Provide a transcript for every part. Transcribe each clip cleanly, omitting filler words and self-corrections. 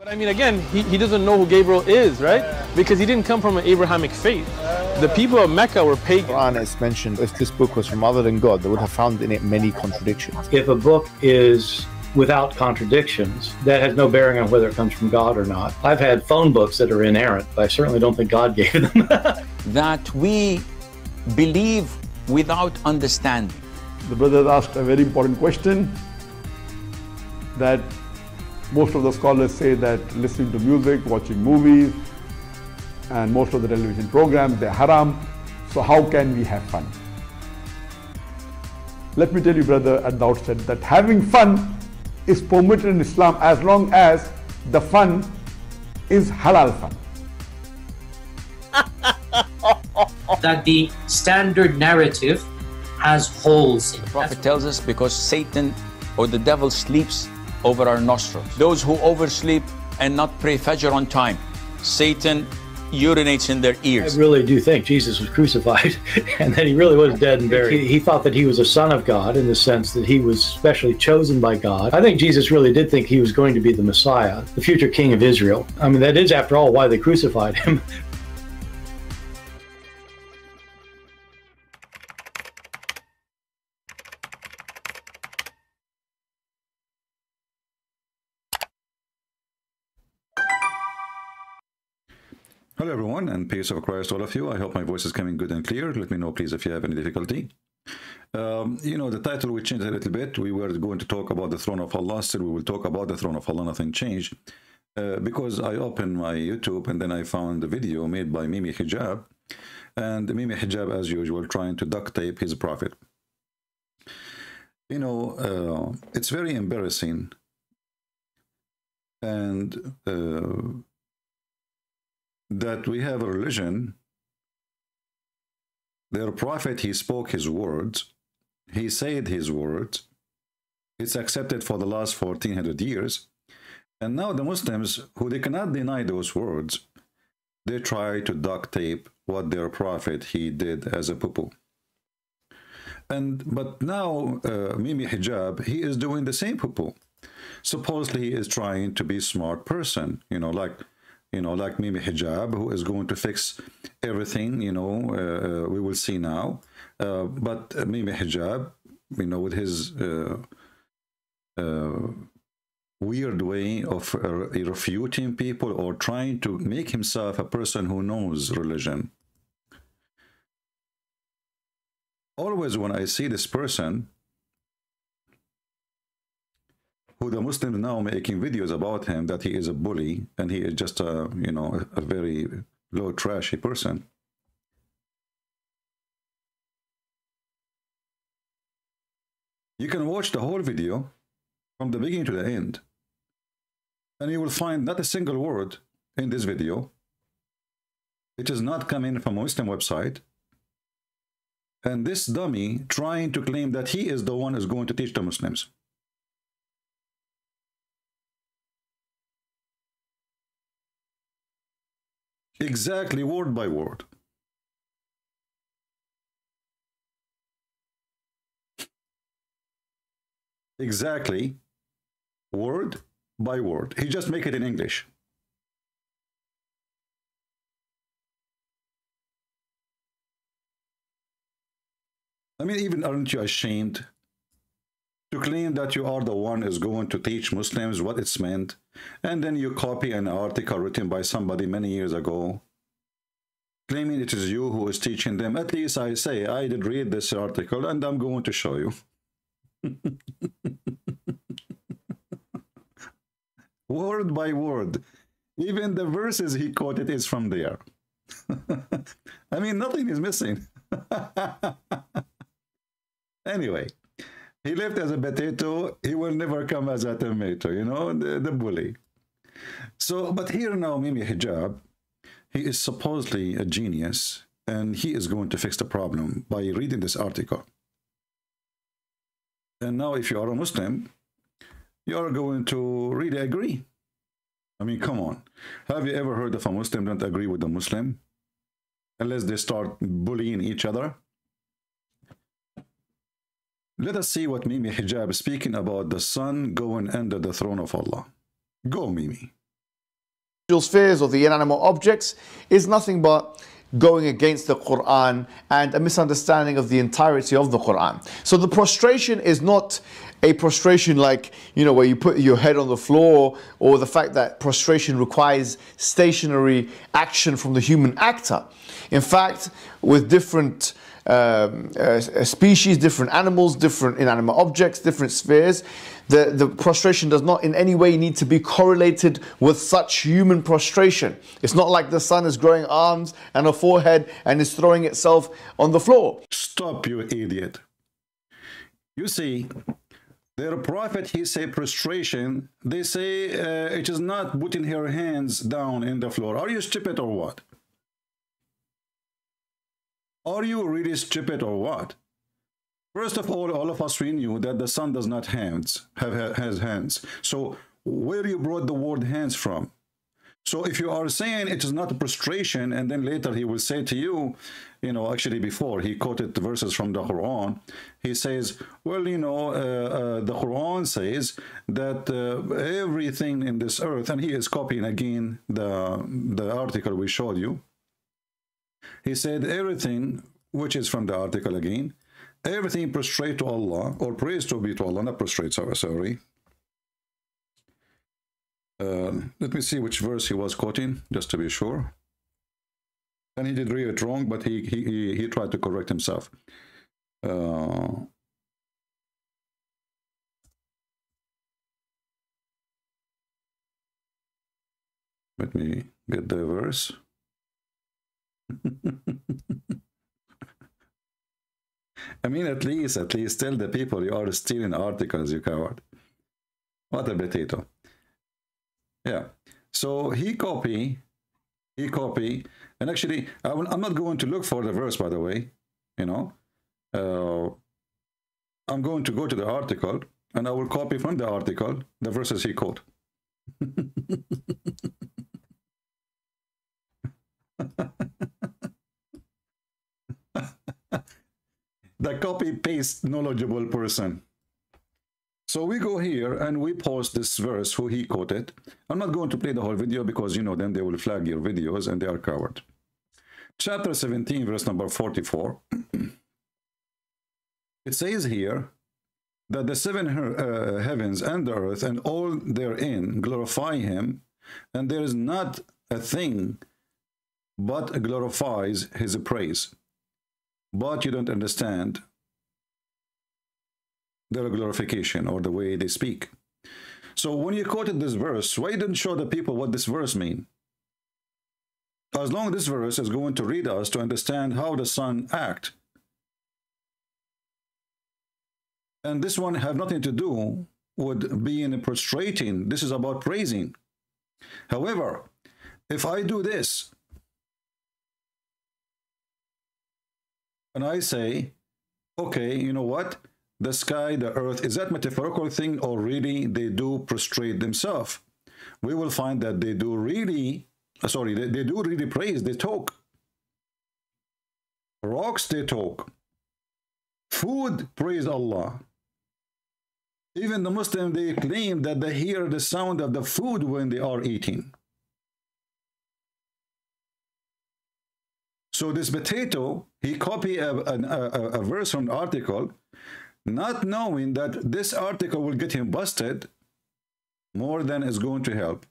But I mean, again, he doesn't know who Gabriel is, right? Because he didn't come from an Abrahamic faith. The people of Mecca were pagan. Quran is mentioned, if this book was from other than God, they would have found in it many contradictions. If a book is without contradictions, that has no bearing on whether it comes from God or not. I've had phone books that are inerrant, but I certainly don't think God gave them. That we believe without understanding. The brother asked a very important question, that most of the scholars say that listening to music, watching movies, and most of the television programs, they're haram. So how can we have fun? Let me tell you, brother, at the outset, that having fun is permitted in Islam as long as the fun is halal fun. That the standard narrative has holes in it. The Prophet tells us because Satan or the devil sleeps over our nostrils. Those who oversleep and not pray Fajr on time, Satan urinates in their ears. I really do think Jesus was crucified and that he really was dead and buried. He thought that he was a son of God in the sense that he was specially chosen by God. I think Jesus really did think he was going to be the Messiah, the future king of Israel. I mean, that is, after all, why they crucified him. Hello everyone, and peace of Christ all of you. I hope my voice is coming good and clear. Let me know please if you have any difficulty. The title we changed a little bit. We were going to talk about the throne of Allah. Still we will talk about the throne of Allah. Nothing changed. Because I opened my YouTube and then I found a video made by Mimi Hijab. And Mimi Hijab, as usual, trying to duct tape his prophet. It's very embarrassing. And that we have a religion, their prophet, he spoke his words, he said his words, it's accepted for the last 1400 years, and now the Muslims, who they cannot deny those words, they try to duct tape what their prophet he did as a poo-poo. But now Mimi Hijab, he is doing the same poo-poo. Supposedly he is trying to be a smart person, like Mimi Hijab, who is going to fix everything, we will see now. But Mimi Hijab, with his weird way of refuting people or trying to make himself a person who knows religion. Always when I see this person, who the Muslims now making videos about him, that he is a bully and he is just a very low trashy person. You can watch the whole video from the beginning to the end, and you will find not a single word in this video. It is not coming from a Muslim website. And this dummy trying to claim that he is the one who is going to teach the Muslims. Exactly, word by word. Exactly, word by word. He just make it in English. I mean, even aren't you ashamed to claim that you are the one who is going to teach Muslims what it's meant, and then you copy an article written by somebody many years ago, claiming it is you who is teaching them? At least I say, I did read this article, and I'm going to show you. Word by word. Even the verses he quoted is from there. I mean, nothing is missing. Anyway. He left as a potato, he will never come as a tomato, the bully. So, but here now, Mimi Hijab, he is supposedly a genius, and he is going to fix the problem by reading this article. And now, if you are a Muslim, you are going to really agree. I mean, come on. Have you ever heard of a Muslim don't agree with a Muslim? Unless they start bullying each other? Let us see what Mimi Hijab is speaking about the sun going under the throne of Allah. Go, Mimi. spheres or the inanimate objects is nothing but going against the Quran and a misunderstanding of the entirety of the Quran. So the prostration is not a prostration like, you know, where you put your head on the floor, or the fact that prostration requires stationary action from the human actor. In fact, with different species, different animals, different inanimate objects, different spheres, the prostration does not in any way need to be correlated with such human prostration. It's not like the sun is growing arms and a forehead and is throwing itself on the floor. Stop, you idiot. You see, their prophet, he say prostration. They say it is not putting her hands down in the floor. Are you stupid or what? Are you really stupid or what? First of all of us, we knew that the sun does not has hands. So where you brought the word hands from? So if you are saying it is not a prostration, and then later he will say to you, you know, actually before he quoted the verses from the Quran, he says, well, you know, the Quran says that everything in this earth, and he is copying again the article we showed you. He said everything, which is from the article again, everything prostrate to Allah, or praise to be to Allah, not prostrate, sorry. Let me see which verse he was quoting, just to be sure. And he did read it wrong, but he tried to correct himself. Let me get the verse. I mean, at least tell the people you are stealing articles, you coward. What a potato. Yeah. So he copy, and actually, I'm not going to look for the verse, by the way. You know, I'm going to go to the article, and I will copy from the article the verses he quote. The copy-paste knowledgeable person. So we go here and we post this verse who he quoted. I'm not going to play the whole video because, you know, then they will flag your videos and they are covered. Chapter 17, verse number 44. It says here that the seven heavens and the earth and all therein glorify him, and there is not a thing but glorifies his praise. But you don't understand their glorification or the way they speak. So when you quoted this verse, why didn't show the people what this verse mean? As long as this verse is going to read us to understand how the sun act. And this one have nothing to do with being prostrating. This is about praising. However, if I do this, and I say, okay, you know what? The sky, the earth, is that metaphorical thing, or really they do prostrate themselves? We will find that they do really, they do really praise, they talk. Rocks, they talk. Food, praise Allah. Even the Muslims, they claim that they hear the sound of the food when they are eating. So this potato, he copied a verse from the article, not knowing that this article will get him busted more than is going to help.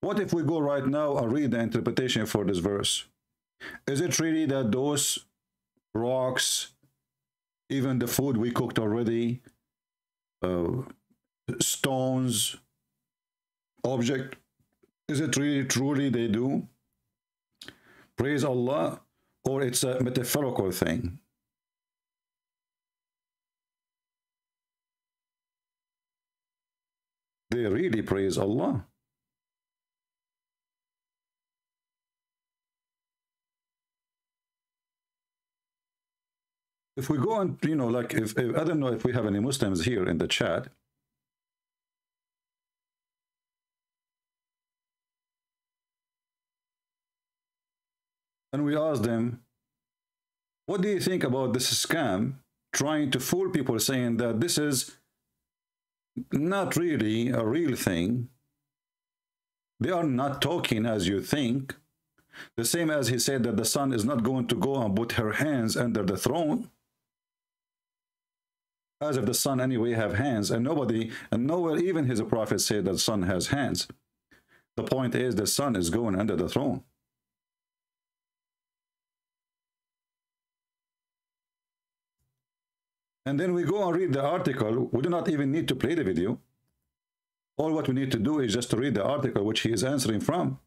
What if we go right now and read the interpretation for this verse? Is it really that those rocks, even the food we cooked already, stones, object, is it really truly they do praise Allah, or it's a metaphorical thing? They really praise Allah. If we go on, you know, like if I don't know if we have any Muslims here in the chat. And we ask them, what do you think about this scam trying to fool people, saying that this is not really a real thing, They are not talking as you think. The same as he said that the son is not going to go and put her hands under the throne. As if the son anyway have hands, and nobody, and nowhere even his prophet said that the son has hands. The point is the son is going under the throne. And then we go and read the article. We do not even need to play the video. All what we need to do is just to read the article which he is answering from.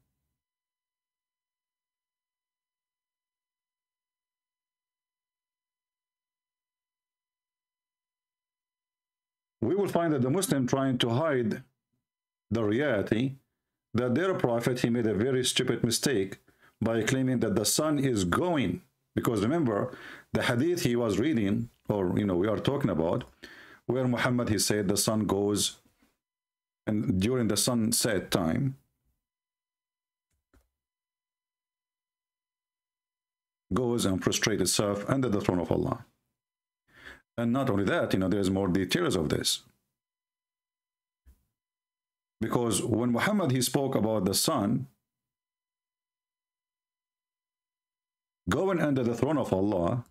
We will find that the Muslim trying to hide the reality that their prophet, he made a very stupid mistake by claiming that the sun is going. Because remember, the hadith he was reading, or we are talking about, where Muhammad, he said the sun goes, and during the sunset time, goes and prostrate itself under the throne of Allah. And not only that, there's more details of this. Because when Muhammad, he spoke about the sun going under the throne of Allah,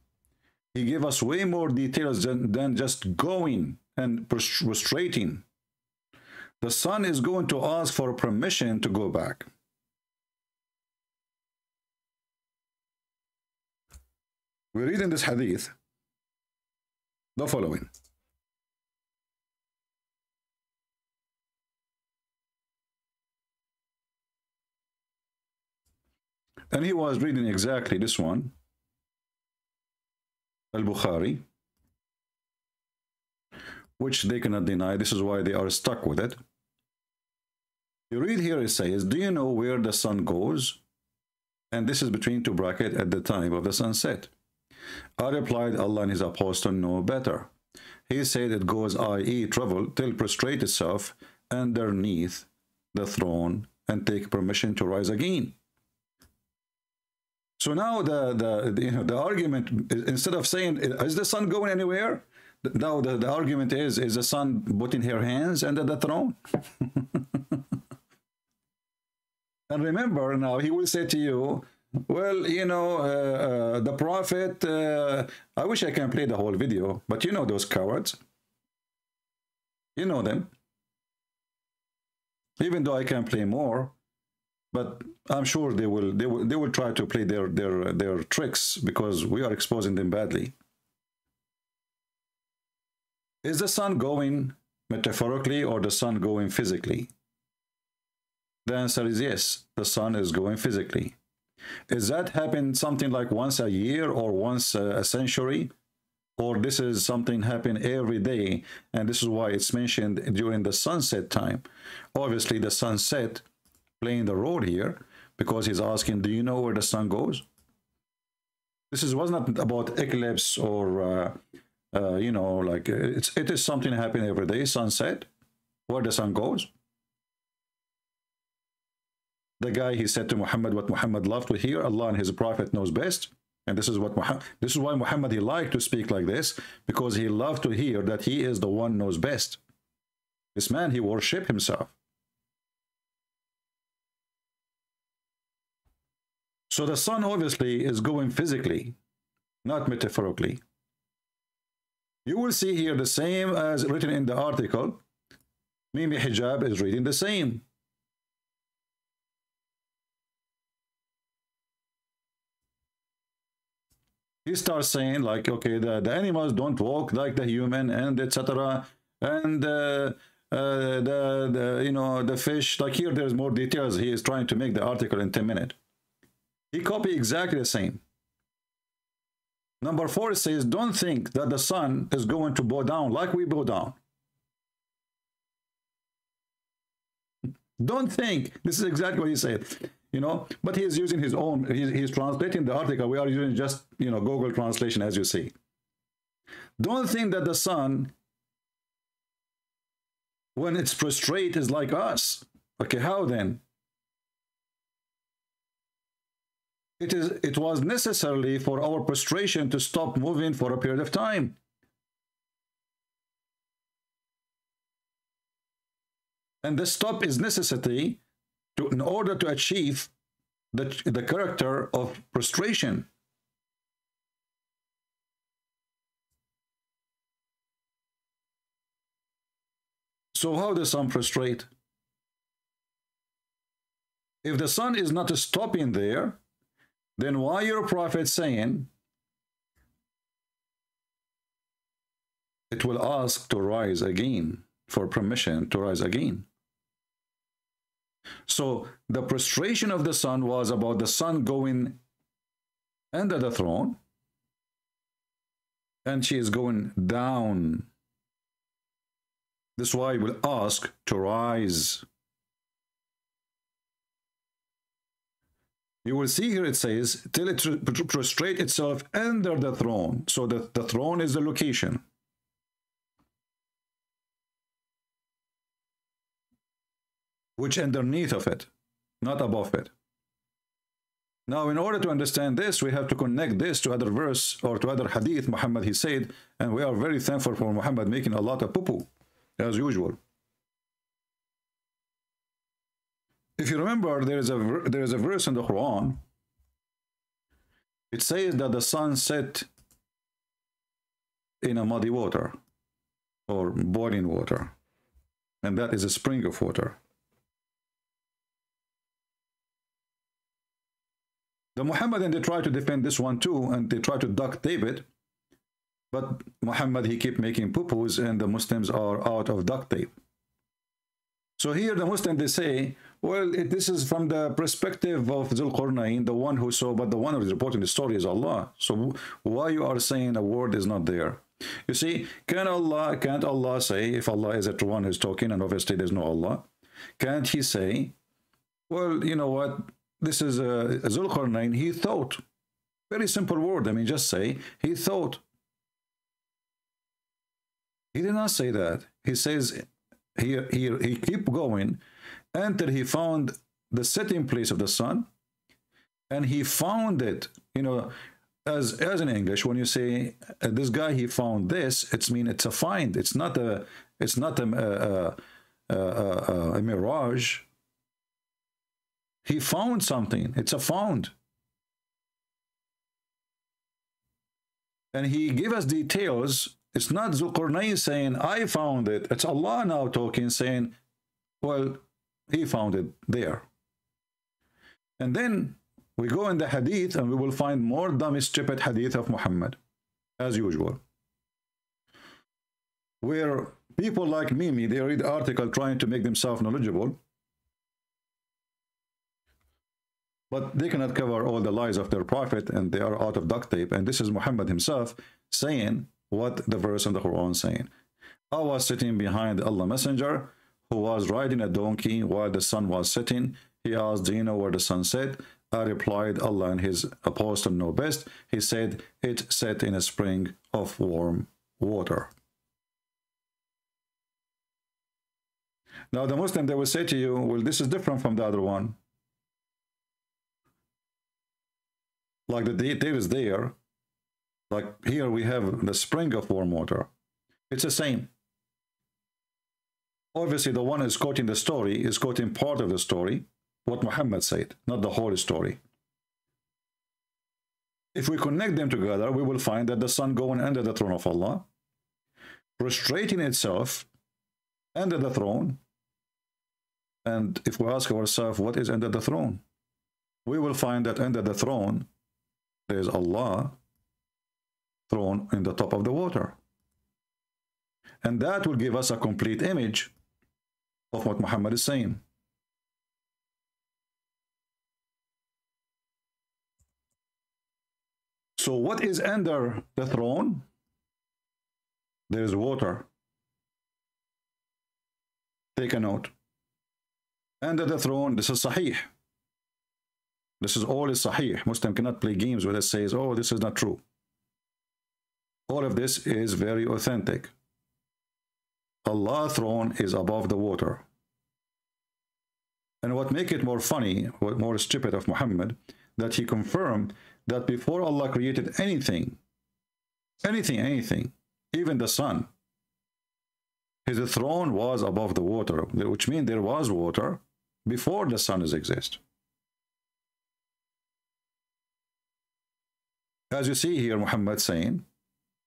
he gave us way more details than just going and prostrating. The sun is going to ask for permission to go back. We read in this hadith the following. And he was reading exactly this one, Al-Bukhari, which they cannot deny. This is why they are stuck with it. You read here, it says, do you know where the sun goes? And this is between two brackets, at the time of the sunset. I replied, Allah and his apostle know better. He said it goes, i.e. travel, till prostrate itself underneath the throne and take permission to rise again. So now the argument, instead of saying, is the sun going anywhere? Now the argument is the sun putting her hands under the throne? And remember, now he will say to you, well, the prophet, I wish I can play the whole video, but those cowards. You know them. Even though I can play more, but I'm sure they will try to play their tricks, because we are exposing them badly. Is the sun going metaphorically or the sun going physically? The answer is yes, the sun is going physically. Is that happen something like once a year or once a century? Or this is something happen every day, and this is why it's mentioned during the sunset time? Obviously the sunset playing the role here, because he's asking, do you know where the sun goes? This was not about eclipse or like it is something happening every day, sunset, where the sun goes. The guy, he said to Muhammad what Muhammad loved to hear, Allah and his prophet knows best. And this is why Muhammad, he liked to speak like this, because he loved to hear that he is the one knows best. This man, he worshiped himself. So the sun obviously is going physically, not metaphorically. You will see here the same as written in the article. Mimi Hijab is reading the same. He starts saying like, okay, the animals don't walk like the human, and etc. And the fish, like here there's more details. He is trying to make the article in 10 minutes. He copied exactly the same. Number 4 says, don't think that the sun is going to bow down like we bow down. Don't think. This is exactly what he said. But he is using his own, he's translating the article. We are using just, Google translation, as you see. Don't think that the sun, when it's prostrate, is like us. Okay, how then? It was necessarily for our prostration to stop moving for a period of time. And the stop is necessity in order to achieve the character of prostration. So how does sun prostrate? If the sun is not stopping there, then why your prophet saying it will ask to rise again, for permission to rise again? So the prostration of the sun was about the sun going under the throne, and she is going down. This is why we'll ask to rise. You will see here it says, till it prostrate itself under the throne. So the throne is the location. Which underneath of it, not above it. Now, in order to understand this, we have to connect this to other verse or to other hadith Muhammad he said, and we are very thankful for Muhammad making a lot of poo-poo, as usual. If you remember, there is a verse in the Quran. It says that the sun set in a muddy water or boiling water, and that is a spring of water. The Muhammadan, they try to defend this one too, and they try to duct tape it, but Muhammad, he keep making poo-poos, and the Muslims are out of duct tape. So here the Muslims, they say, well, this is from the perspective of Dhul Qarnayn, the one who saw, but the one who is reporting the story is Allah. So why you are saying a word is not there? You see, can't Allah say, if Allah is the one who's talking, and obviously there's no Allah, can't he say, well, you know what, this is Dhul Qarnayn, he thought. Very simple word, I mean, just say, he thought. He did not say that. He says, he keep going until he found the setting place of the sun, and he found it, you know, as in English, when you say this guy, he found this, it's mean it's a find. It's not a mirage. He found something. It's a found. And he gave us details. It's not Dhul Qarnayn saying, I found it. It's Allah now talking, saying, well, he found it there. And then we go in the hadith, and we will find more dumb, stupid hadith of Muhammad, as usual. Where people like Mimi, they read the article trying to make themselves knowledgeable, but they cannot cover all the lies of their prophet, and they are out of duct tape. And this is Muhammad himself saying what the verse in the Quran is saying. I was sitting behind Allah Messenger, who was riding a donkey while the sun was setting. He asked, do you know where the sun set? I replied, Allah and his apostle know best. He said, it set in a spring of warm water. Now the Muslim, they will say to you, well, this is different from the other one. Like the detail is there. Like here we have the spring of warm water. It's the same. Obviously, the one who is quoting the story is quoting part of the story, what Muhammad said, not the whole story. If we connect them together, we will find that the sun going under the throne of Allah, prostrating itself under the throne. And if we ask ourselves, what is under the throne? We will find that under the throne, there is Allah, throne in the top of the water. And that will give us a complete image of what Muhammad is saying. So what is under the throne? There is water. Take a note. Under the throne, this is Sahih. This is all is Sahih. Muslim cannot play games where it says, oh, this is not true. All of this is very authentic. Allah's throne is above the water. And what makes it more funny, what more stupid of Muhammad, that he confirmed that before Allah created anything, even the sun, his throne was above the water, which means there was water, before the sun exists. As you see here, Muhammad saying,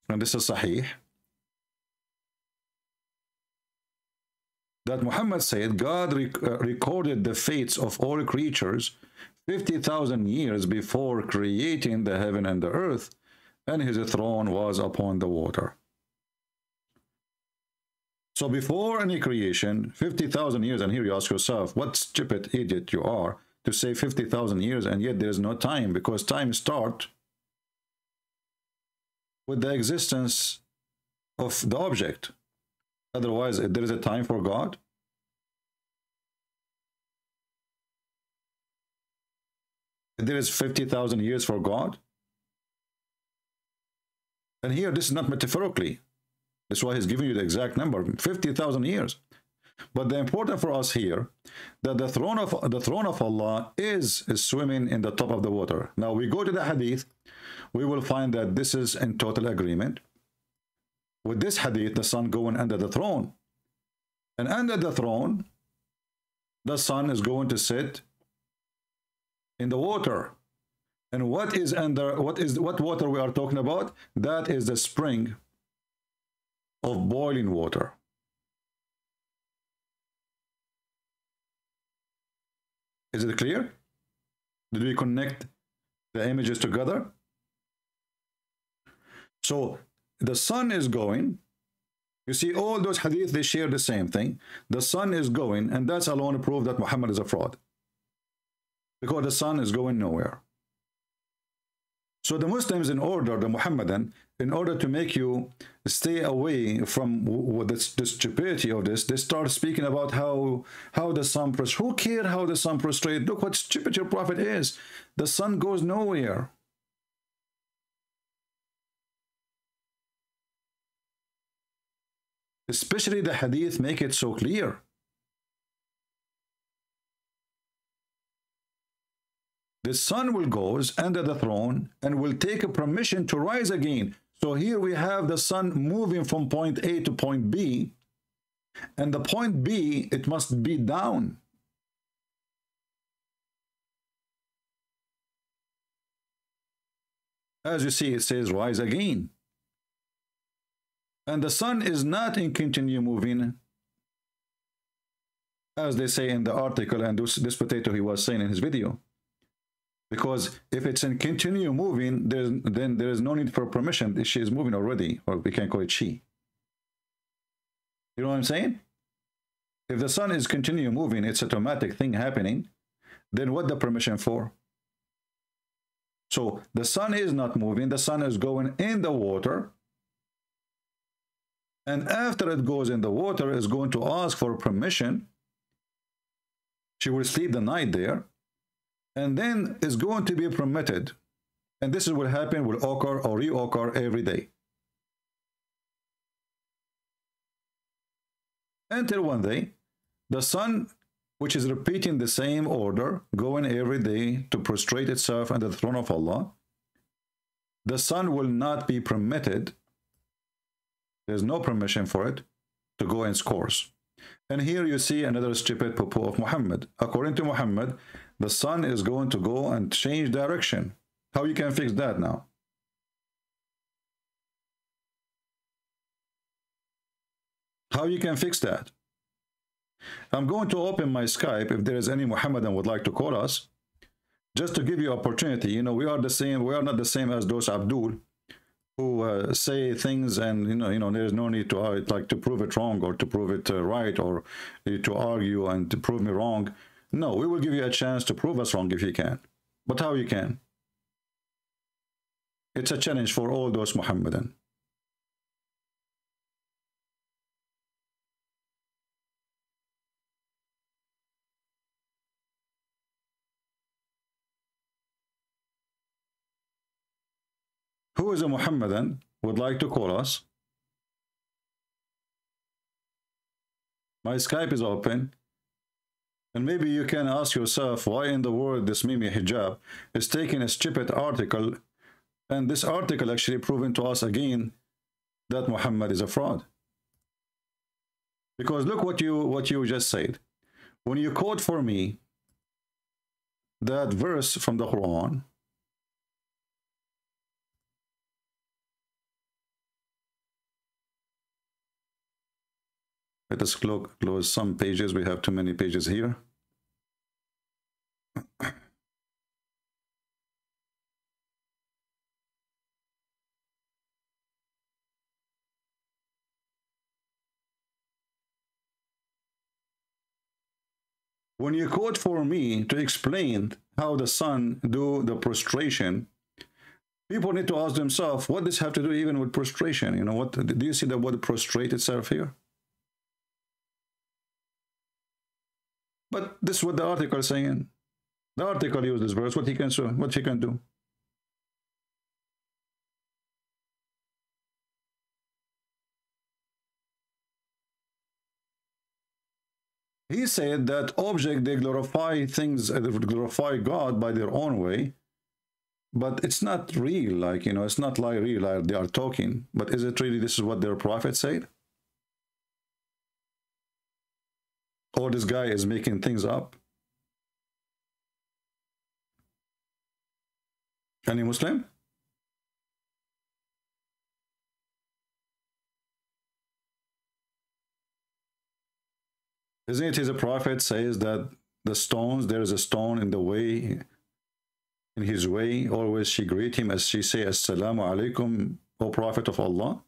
and this is Sahih, that Muhammad said God recorded the fates of all creatures 50,000 years before creating the heaven and the earth, and his throne was upon the water. So before any creation, 50,000 years, and here you ask yourself, what stupid idiot you are to say 50,000 years, and yet there is no time, because time starts with the existence of the object. Otherwise, there is a time for God. There is 50,000 years for God. And here, this is not metaphorically. That's why he's giving you the exact number, 50,000 years. But the important for us here, that the throne of Allah is swimming in the top of the water. Now we go to the hadith, we will find that this is in total agreement. With this hadith, the sun going under the throne. And under the throne, the sun is going to sit in the water. And what is under, what water we are talking about? That is the spring of boiling water. Is it clear? Did we connect the images together? So the sun is going. You see, all those hadith, they share the same thing. The sun is going, and that's alone proof that Muhammad is a fraud. Because the sun is going nowhere. So the Muslims, the Muhammadan, in order to make you stay away from the stupidity of this, they start speaking about how the sun prostrates. Who cares how the sun prostrates? Look what stupid your prophet is. The sun goes nowhere. Especially the hadith make it so clear. The sun will go under the throne and will take a permission to rise again. So here we have the sun moving from point A to point B. And the point B, it must be down. As you see, it says rise again. And the sun is not in continue moving, as they say in the article, and this potato he was saying in his video. Because if it's in continue moving, then there is no need for permission. She is moving already, or we can call it she. You know what I'm saying? If the sun is continue moving, it's an automatic thing happening, then what the permission for? So the sun is not moving, the sun is going in the water, and after it goes in the water, it's going to ask for permission. She will sleep the night there, and then it's going to be permitted. And this is what happen, will occur or reoccur every day. Until one day, the sun, which is repeating the same order, going every day to prostrate itself under the throne of Allah, the sun will not be permitted. There's no permission for it to go its course. And here you see another stupid poo-poo of Muhammad. According to Muhammad, the sun is going to go and change direction. How you can fix that now? How you can fix that? I'm going to open my Skype if there is any Muhammadan would like to call us, just to give you opportunity. You know, we are the same. We are not the same as those Abdul who say things, and you know, there is no need to like to prove it wrong or to prove it right, or to argue and to prove me wrong. No, we will give you a chance to prove us wrong if you can. But how you can? It's a challenge for all those Muhammadan. Who is a Muhammadan would like to call us? My Skype is open. And maybe you can ask yourself, why in the world this Mimi hijab is taking a stupid article, and this article actually proving to us again that Muhammad is a fraud. Because look what you just said. when you quote for me that verse from the Quran, let us close some pages. We have too many pages here. When you quote for me to explain how the sun do the prostration, people need to ask themselves, what does have to do even with prostration? You know, what do you see the word prostrate itself here? But this is what the article is saying. The article uses this verse, what he can do, what he can do. He said that object, they glorify things, they glorify God by their own way, but it's not real, like, you know, it's not like real, like they are talking. But is it really this is what their prophet said? Or this guy is making things up? Any Muslim? Isn't it his prophet says that the stones, there is a stone in the way, in his way, always she greet him as she say, Assalamu alaikum, O Prophet of Allah?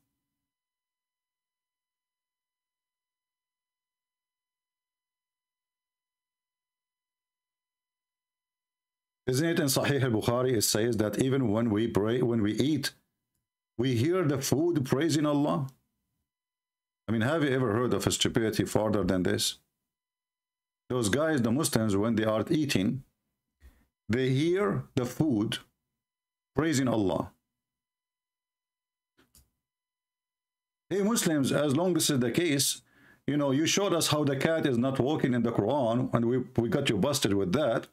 Isn't it in Sahih al-Bukhari, it says that even when we pray, when we eat, we hear the food praising Allah? I mean, have you ever heard of a stupidity farther than this? Those guys, the Muslims, when they are eating, they hear the food praising Allah. Hey Muslims, as long as this is the case, you know, you showed us how the cat is not walking in the Quran, and we got you busted with that.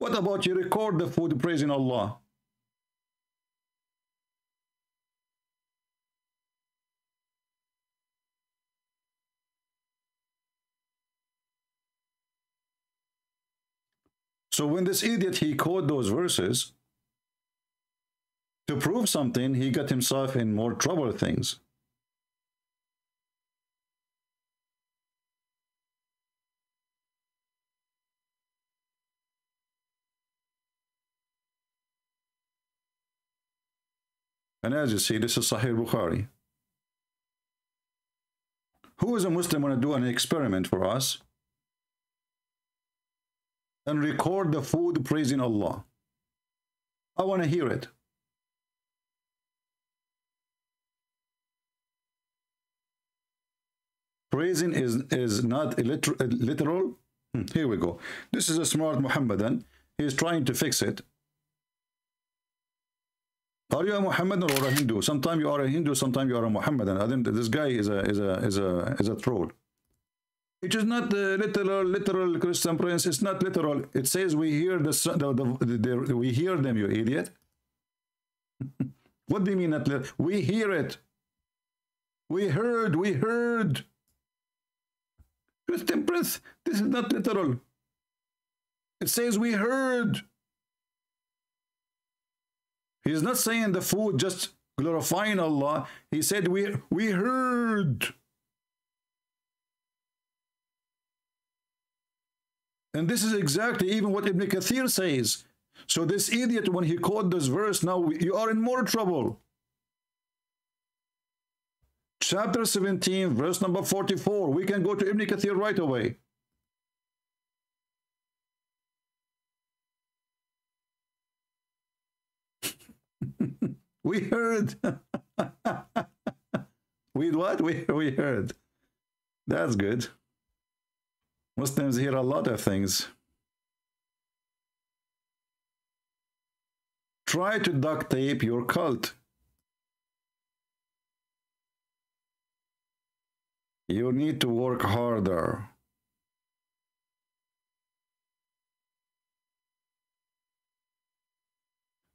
What about you record the food praising Allah? So when this idiot, he quoted those verses to prove something, he got himself in more trouble things. And as you see, this is Sahih Bukhari. Who is a Muslim want to do an experiment for us and record the food praising Allah? I want to hear it. Praising is not literal. Here we go. This is a smart Muhammadan. He's trying to fix it. Are you a Muhammadan or a Hindu? Sometimes you are a Hindu, sometimes you are a Muhammadan. I think this guy is a troll. It is not the literal Christian prince. It's not literal. It says we hear we hear them, you idiot. What do you mean not literal? We hear it. We heard. Christian prince, this is not literal. It says we heard. He's not saying the food just glorifying Allah. He said we heard. And this is exactly even what Ibn Kathir says. So this idiot, when he quoted this verse, now you are in more trouble. Chapter 17, verse number 44. We can go to Ibn Kathir right away. We heard. We what? We heard. That's good. Muslims hear a lot of things. Try to duct tape your cult. You need to work harder.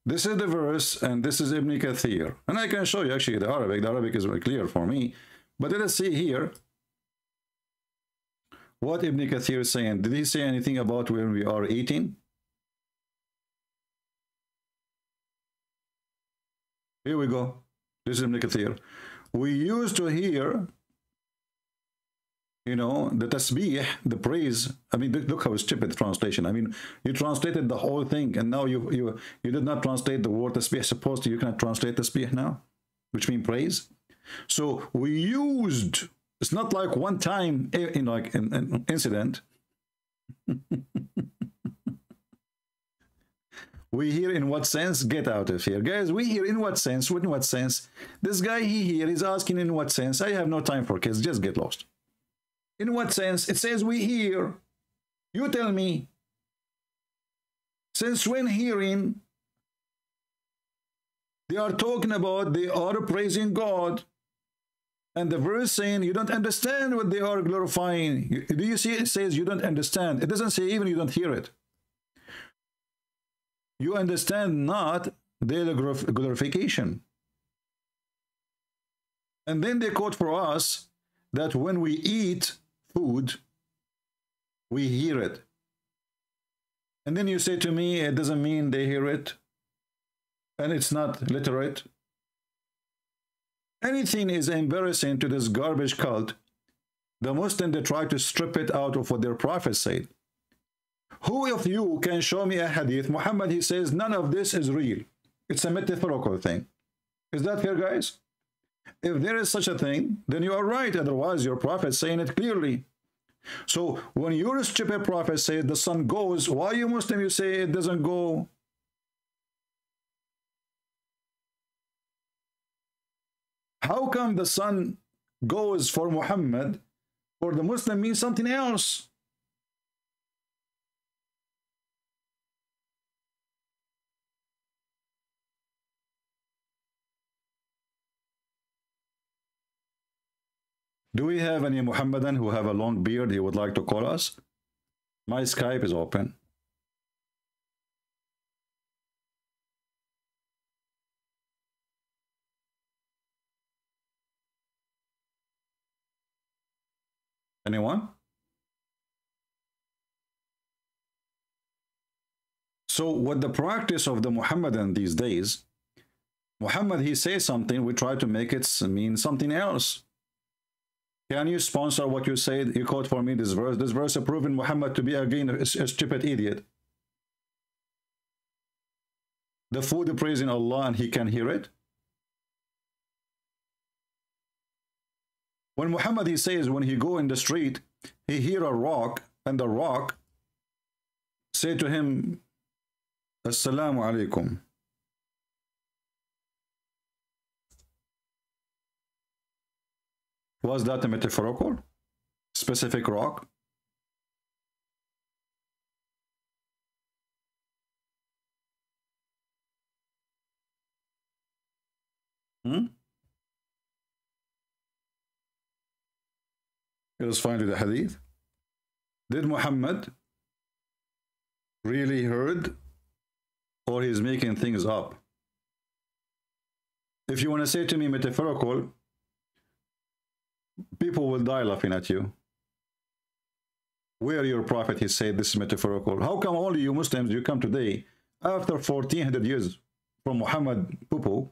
This is the verse, and this is Ibn Kathir. And I can show you actually the Arabic. The Arabic is very clear for me. But let us see here. what Ibn Kathir is saying. Did he say anything about when we are eating? Here we go. This is Ibn Kathir. We used to hear, you know, the tasbih, the praise. I mean, look how stupid the translation. I mean, you translated the whole thing, and now you did not translate the word tasbih. Supposed to, you cannot translate tasbih now, which means praise. So we used. It's not like one time, in like an incident. We hear in what sense? Get out of here. Guys, we hear in what sense? In what sense? This guy here is asking in what sense? I have no time for kids. Just get lost. In what sense? It says we hear. You tell me. Since when hearing, they are talking about they are praising God. And the verse saying you don't understand what they are glorifying. Do you see it says you don't understand? It doesn't say even you don't hear it. You understand not their glorification. And then they quote for us that when we eat food, we hear it. And then you say to me, it doesn't mean they hear it. And it's not literate. Anything is embarrassing to this garbage cult. The Muslims, they try to strip it out of what their prophet said. Who of you can show me a hadith? Muhammad, he says, none of this is real. It's a metaphorical thing. Is that fair, guys? If there is such a thing, then you are right. Otherwise, your prophet is saying it clearly. So when your stupid prophet says the sun goes, why you Muslim, you say it doesn't go? How come the sun goes for Muhammad, for the Muslim means something else? Do we have any Muhammadan who have a long beard he would like to call us? My Skype is open. Anyone? So what the practice of the Muhammadan these days, Muhammad, he says something, we try to make it mean something else. Can you sponsor what you said? You quote for me this verse. This verse is proving Muhammad to be again a stupid idiot. The food praising Allah and he can hear it. When Muhammad, he says, when he go in the street, he hear a rock, and the rock say to him, Assalamu alaikum. Was that a metaphorical? Specific rock? Let us find the hadith. Did Muhammad really heard, or he's making things up? If you want to say to me metaphorical, people will die laughing at you. Where your prophet, he said this is metaphorical. How come only you Muslims, you come today, after 1400 years from Muhammad Pupu,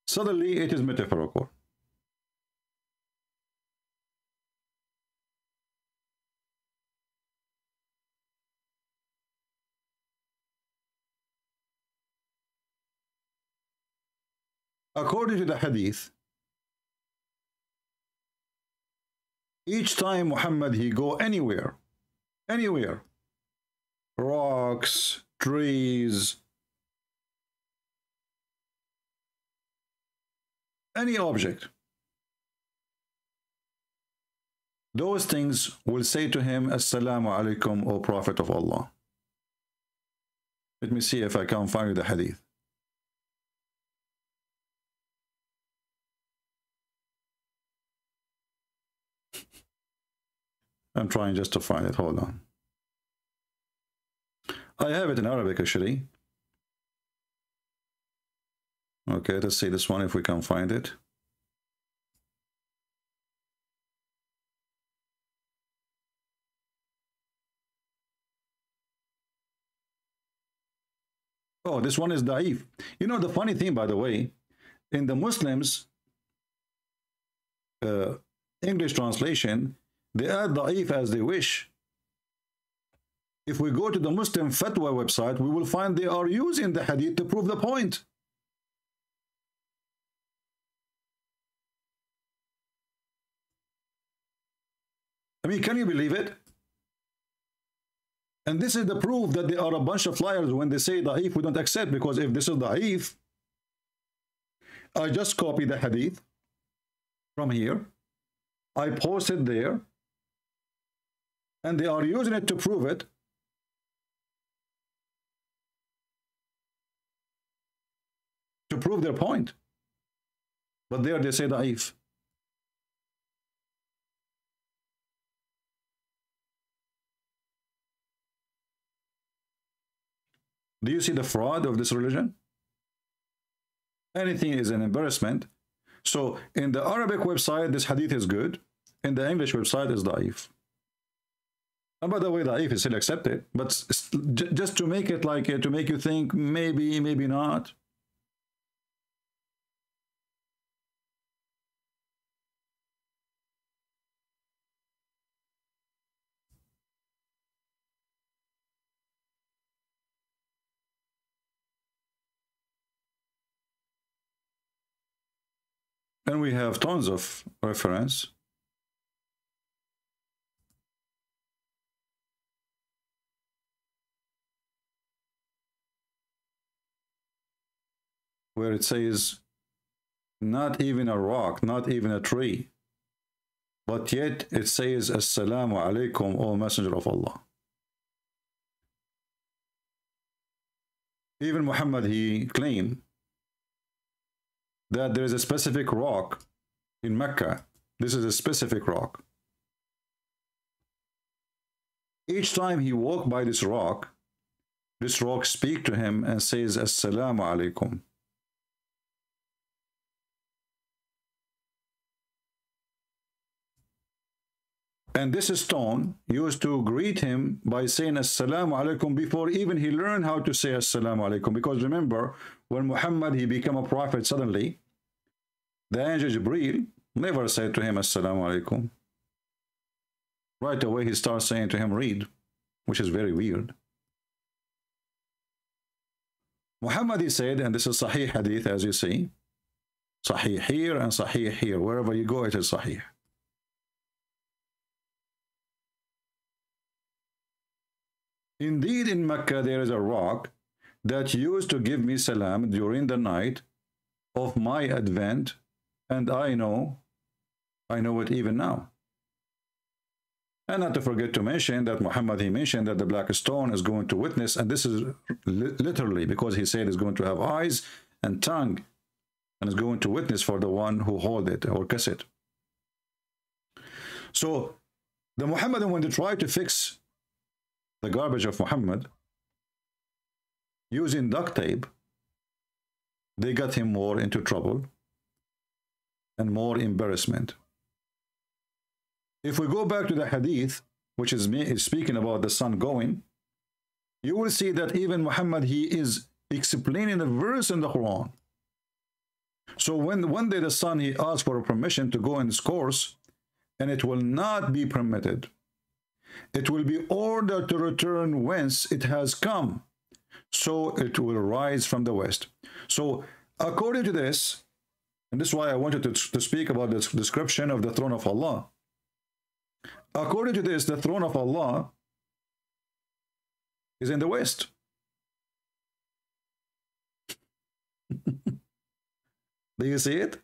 suddenly it is metaphorical? According to the hadith, each time Muhammad, he go anywhere, rocks, trees, any object, those things will say to him, Assalamu alaikum, O Prophet of Allah. Let me see if I can find the hadith. I'm trying just to find it. Hold on. I have it in Arabic, actually. Okay, let's see this one if we can find it. Oh, this one is da'if. You know, the funny thing, by the way, in the Muslims, English translation, they add da'if as they wish. If we go to the Muslim fatwa website, we will find they are using the hadith to prove the point. I mean, can you believe it? And this is the proof that they are a bunch of liars when they say da'if, we don't accept, because if this is da'if, I just copy the hadith from here, I post it there, and they are using it to prove it. To prove their point. But there they say da'if. Do you see the fraud of this religion? Anything is an embarrassment. So in the Arabic website, this hadith is good. In the English website, is da'if. And by the way, da'if is still accepted. But just to make it like, to make you think, maybe, maybe not. And we have tons of reference. Where it says, not even a rock, not even a tree. But yet it says, Assalamu alaikum, O Messenger of Allah. Even Muhammad, he claimed that there is a specific rock in Mecca. This is a specific rock. Each time he walked by this rock speaks to him and says, Assalamu alaikum. And this stone used to greet him by saying Assalamu alaikum before even he learned how to say Assalamu alaikum. Because remember, when Muhammad, he became a prophet suddenly, the angel Jibreel never said to him Assalamu alaikum. Right away he starts saying to him, read, which is very weird. Muhammad, he said, and this is Sahih hadith, as you see, Sahih here and Sahih here. Wherever you go, it is Sahih. Indeed, in Mecca, there is a rock that used to give me salam during the night of my advent, and I know it even now. And not to forget to mention that Muhammad, he mentioned that the black stone is going to witness, and this is literally because he said it's going to have eyes and tongue, and is going to witness for the one who hold it or kiss it. So the Muhammadan, when they tried to fix the garbage of Muhammad using duct tape, they got him more into trouble and more embarrassment. If we go back to the hadith, which is speaking about the sun going, you will see that even Muhammad, he is explaining a verse in the Quran. So when one day the sun, he asked for a permission to go in this course, and it will not be permitted. It will be ordered to return whence it has come, so it will rise from the west. So according to this, and this is why I wanted to speak about this description of the throne of Allah. According to this, the throne of Allah is in the west. Do you see it?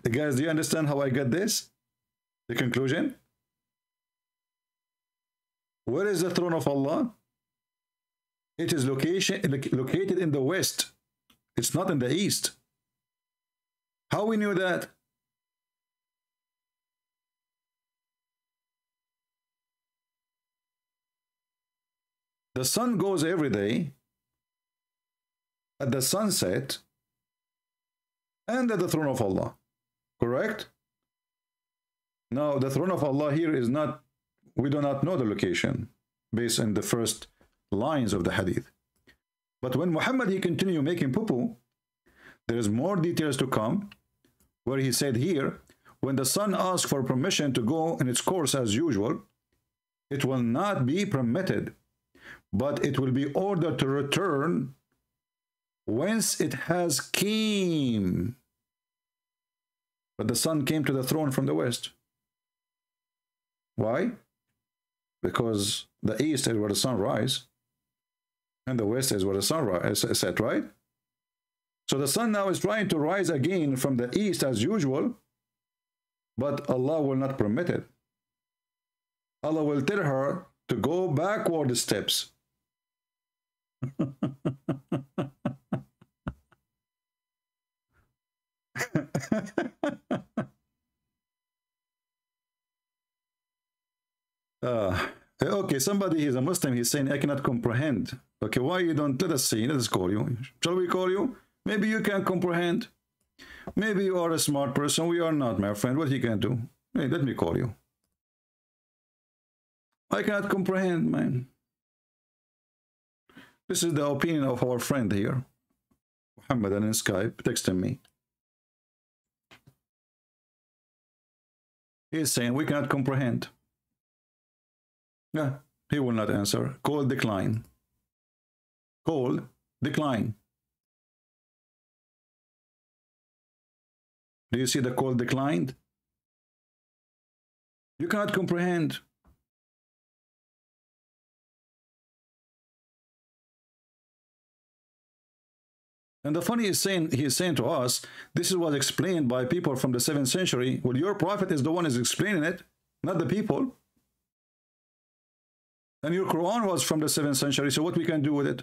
Guys, do you understand how I got this? The conclusion? Where is the throne of Allah? It is located in the west. It's not in the east. How we knew that? The sun goes every day at the sunset and at the throne of Allah. Correct? Now, the throne of Allah here is not, we do not know the location based on the first lines of the hadith. But when Muhammad, he continued making poo-poo, there is more details to come, where he said here, when the sun asks for permission to go in its course as usual, it will not be permitted, but it will be ordered to return whence it has came. But the sun came to the throne from the west. Why? Because the east is where the sun rises, and the west is where the sun is set, right? So the sun now is trying to rise again from the east as usual, but Allah will not permit it. Allah will tell her to go backward steps. Okay, somebody is a Muslim, he's saying, I cannot comprehend. Okay, why you don't let us see? Let us call you. Shall we call you? Maybe you can comprehend. Maybe you are a smart person. We are not, my friend. What you can do? Hey, let me call you. I cannot comprehend, man. This is the opinion of our friend here, Muhammad, and in Skype, texting me. He is saying, we cannot comprehend. Yeah, he will not answer. Call decline. Call decline. Do you see the call declined? You cannot comprehend. And the funny is saying, he is saying to us, this is what explained by people from the 7th century. Well, your prophet is the one who is explaining it, not the people. And your Quran was from the 7th century, so what we can do with it?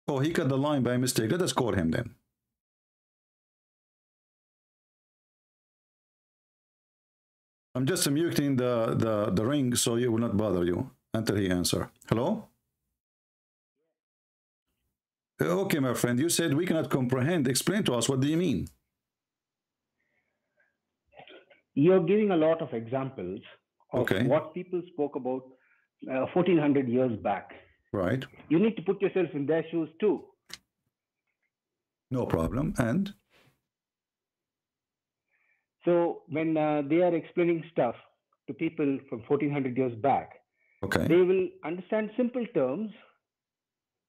Oh, he cut the line by mistake. Let us call him then. I'm just muting the ring so he will not bother you until he answers. Hello? Okay, my friend, you said we cannot comprehend. Explain to us, what do you mean? You're giving a lot of examples of what people spoke about 1400 years back. Right. You need to put yourself in their shoes too. No problem. And? So when they are explaining stuff to people from 1400 years back, they will understand simple terms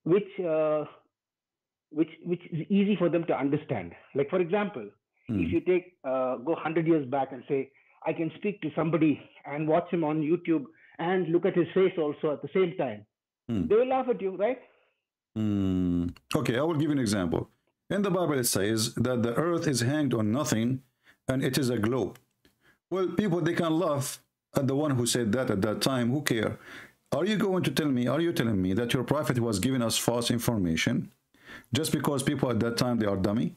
which is easy for them to understand. Like, for example, if you take go 100 years back and say, I can speak to somebody and watch him on YouTube and look at his face also at the same time. They will laugh at you, right? Okay, I will give you an example. In the Bible, it says that the earth is hanged on nothing and it is a globe. Well, people, they can laugh at the one who said that at that time. Who care? Are you going to tell me, are you telling me that your prophet was giving us false information just because people at that time, they are dummy?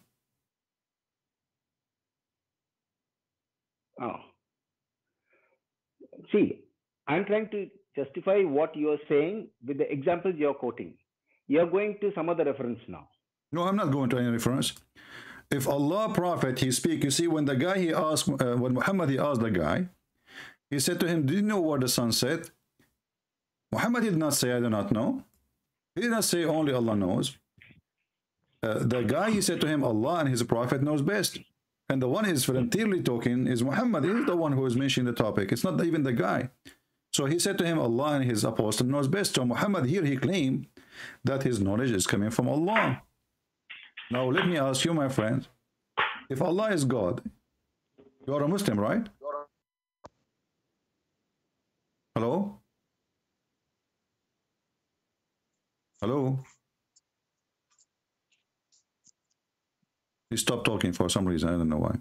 Oh. See, I'm trying to justify what you're saying with the examples you're quoting. You're going to some other reference now. No, I'm not going to any reference. If Allah prophet, he speak, you see, when the guy, he asked, when Muhammad, he asked the guy, he said to him, do you know what the sun said? Muhammad did not say, I do not know. He did not say only Allah knows. The guy, he said to him, Allah and his prophet knows best. And the one is voluntarily talking is Muhammad. He's the one who is mentioning the topic. It's not even the guy. So he said to him, Allah and his apostle knows best. So Muhammad here, he claimed that his knowledge is coming from Allah. Now let me ask you, my friend, if Allah is God, you are a Muslim, right? Hello? Hello? He stopped talking for some reason. I don't know why.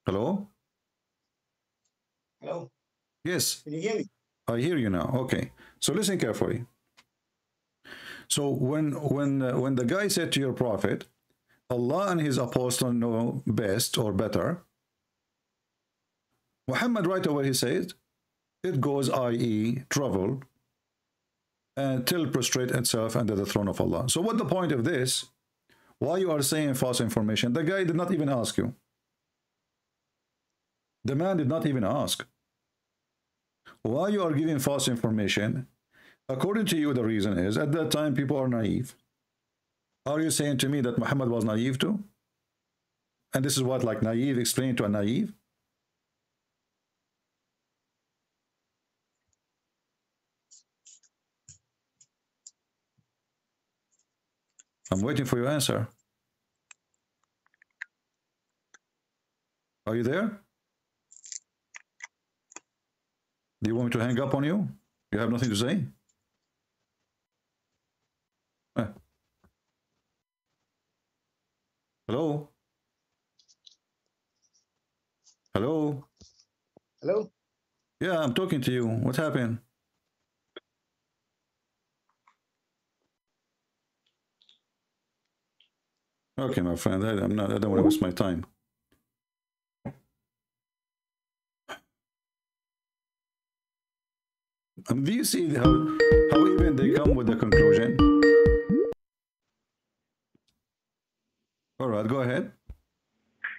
Hello? Hello? Yes. Can you hear me? I hear you now. Okay. So listen carefully. So when the guy said to your prophet, Allah and his apostle know best or better, Muhammad right away he said, it goes, i.e., travel, till prostrate itself under the throne of Allah. So what the point of this? Why you are saying false information? The guy did not even ask you. The man did not even ask. Why you are giving false information? According to you, the reason is, at that time, people are naive. Are you saying to me that Muhammad was naive too? And this is what, like naive, explain to a naive? I'm waiting for your answer. Are you there? Do you want me to hang up on you? You have nothing to say? Hello? Hello? Hello? Yeah, I'm talking to you. What happened? Okay, my friend, I don't want to waste my time. Do you see how even they come with the conclusion? All right, go ahead.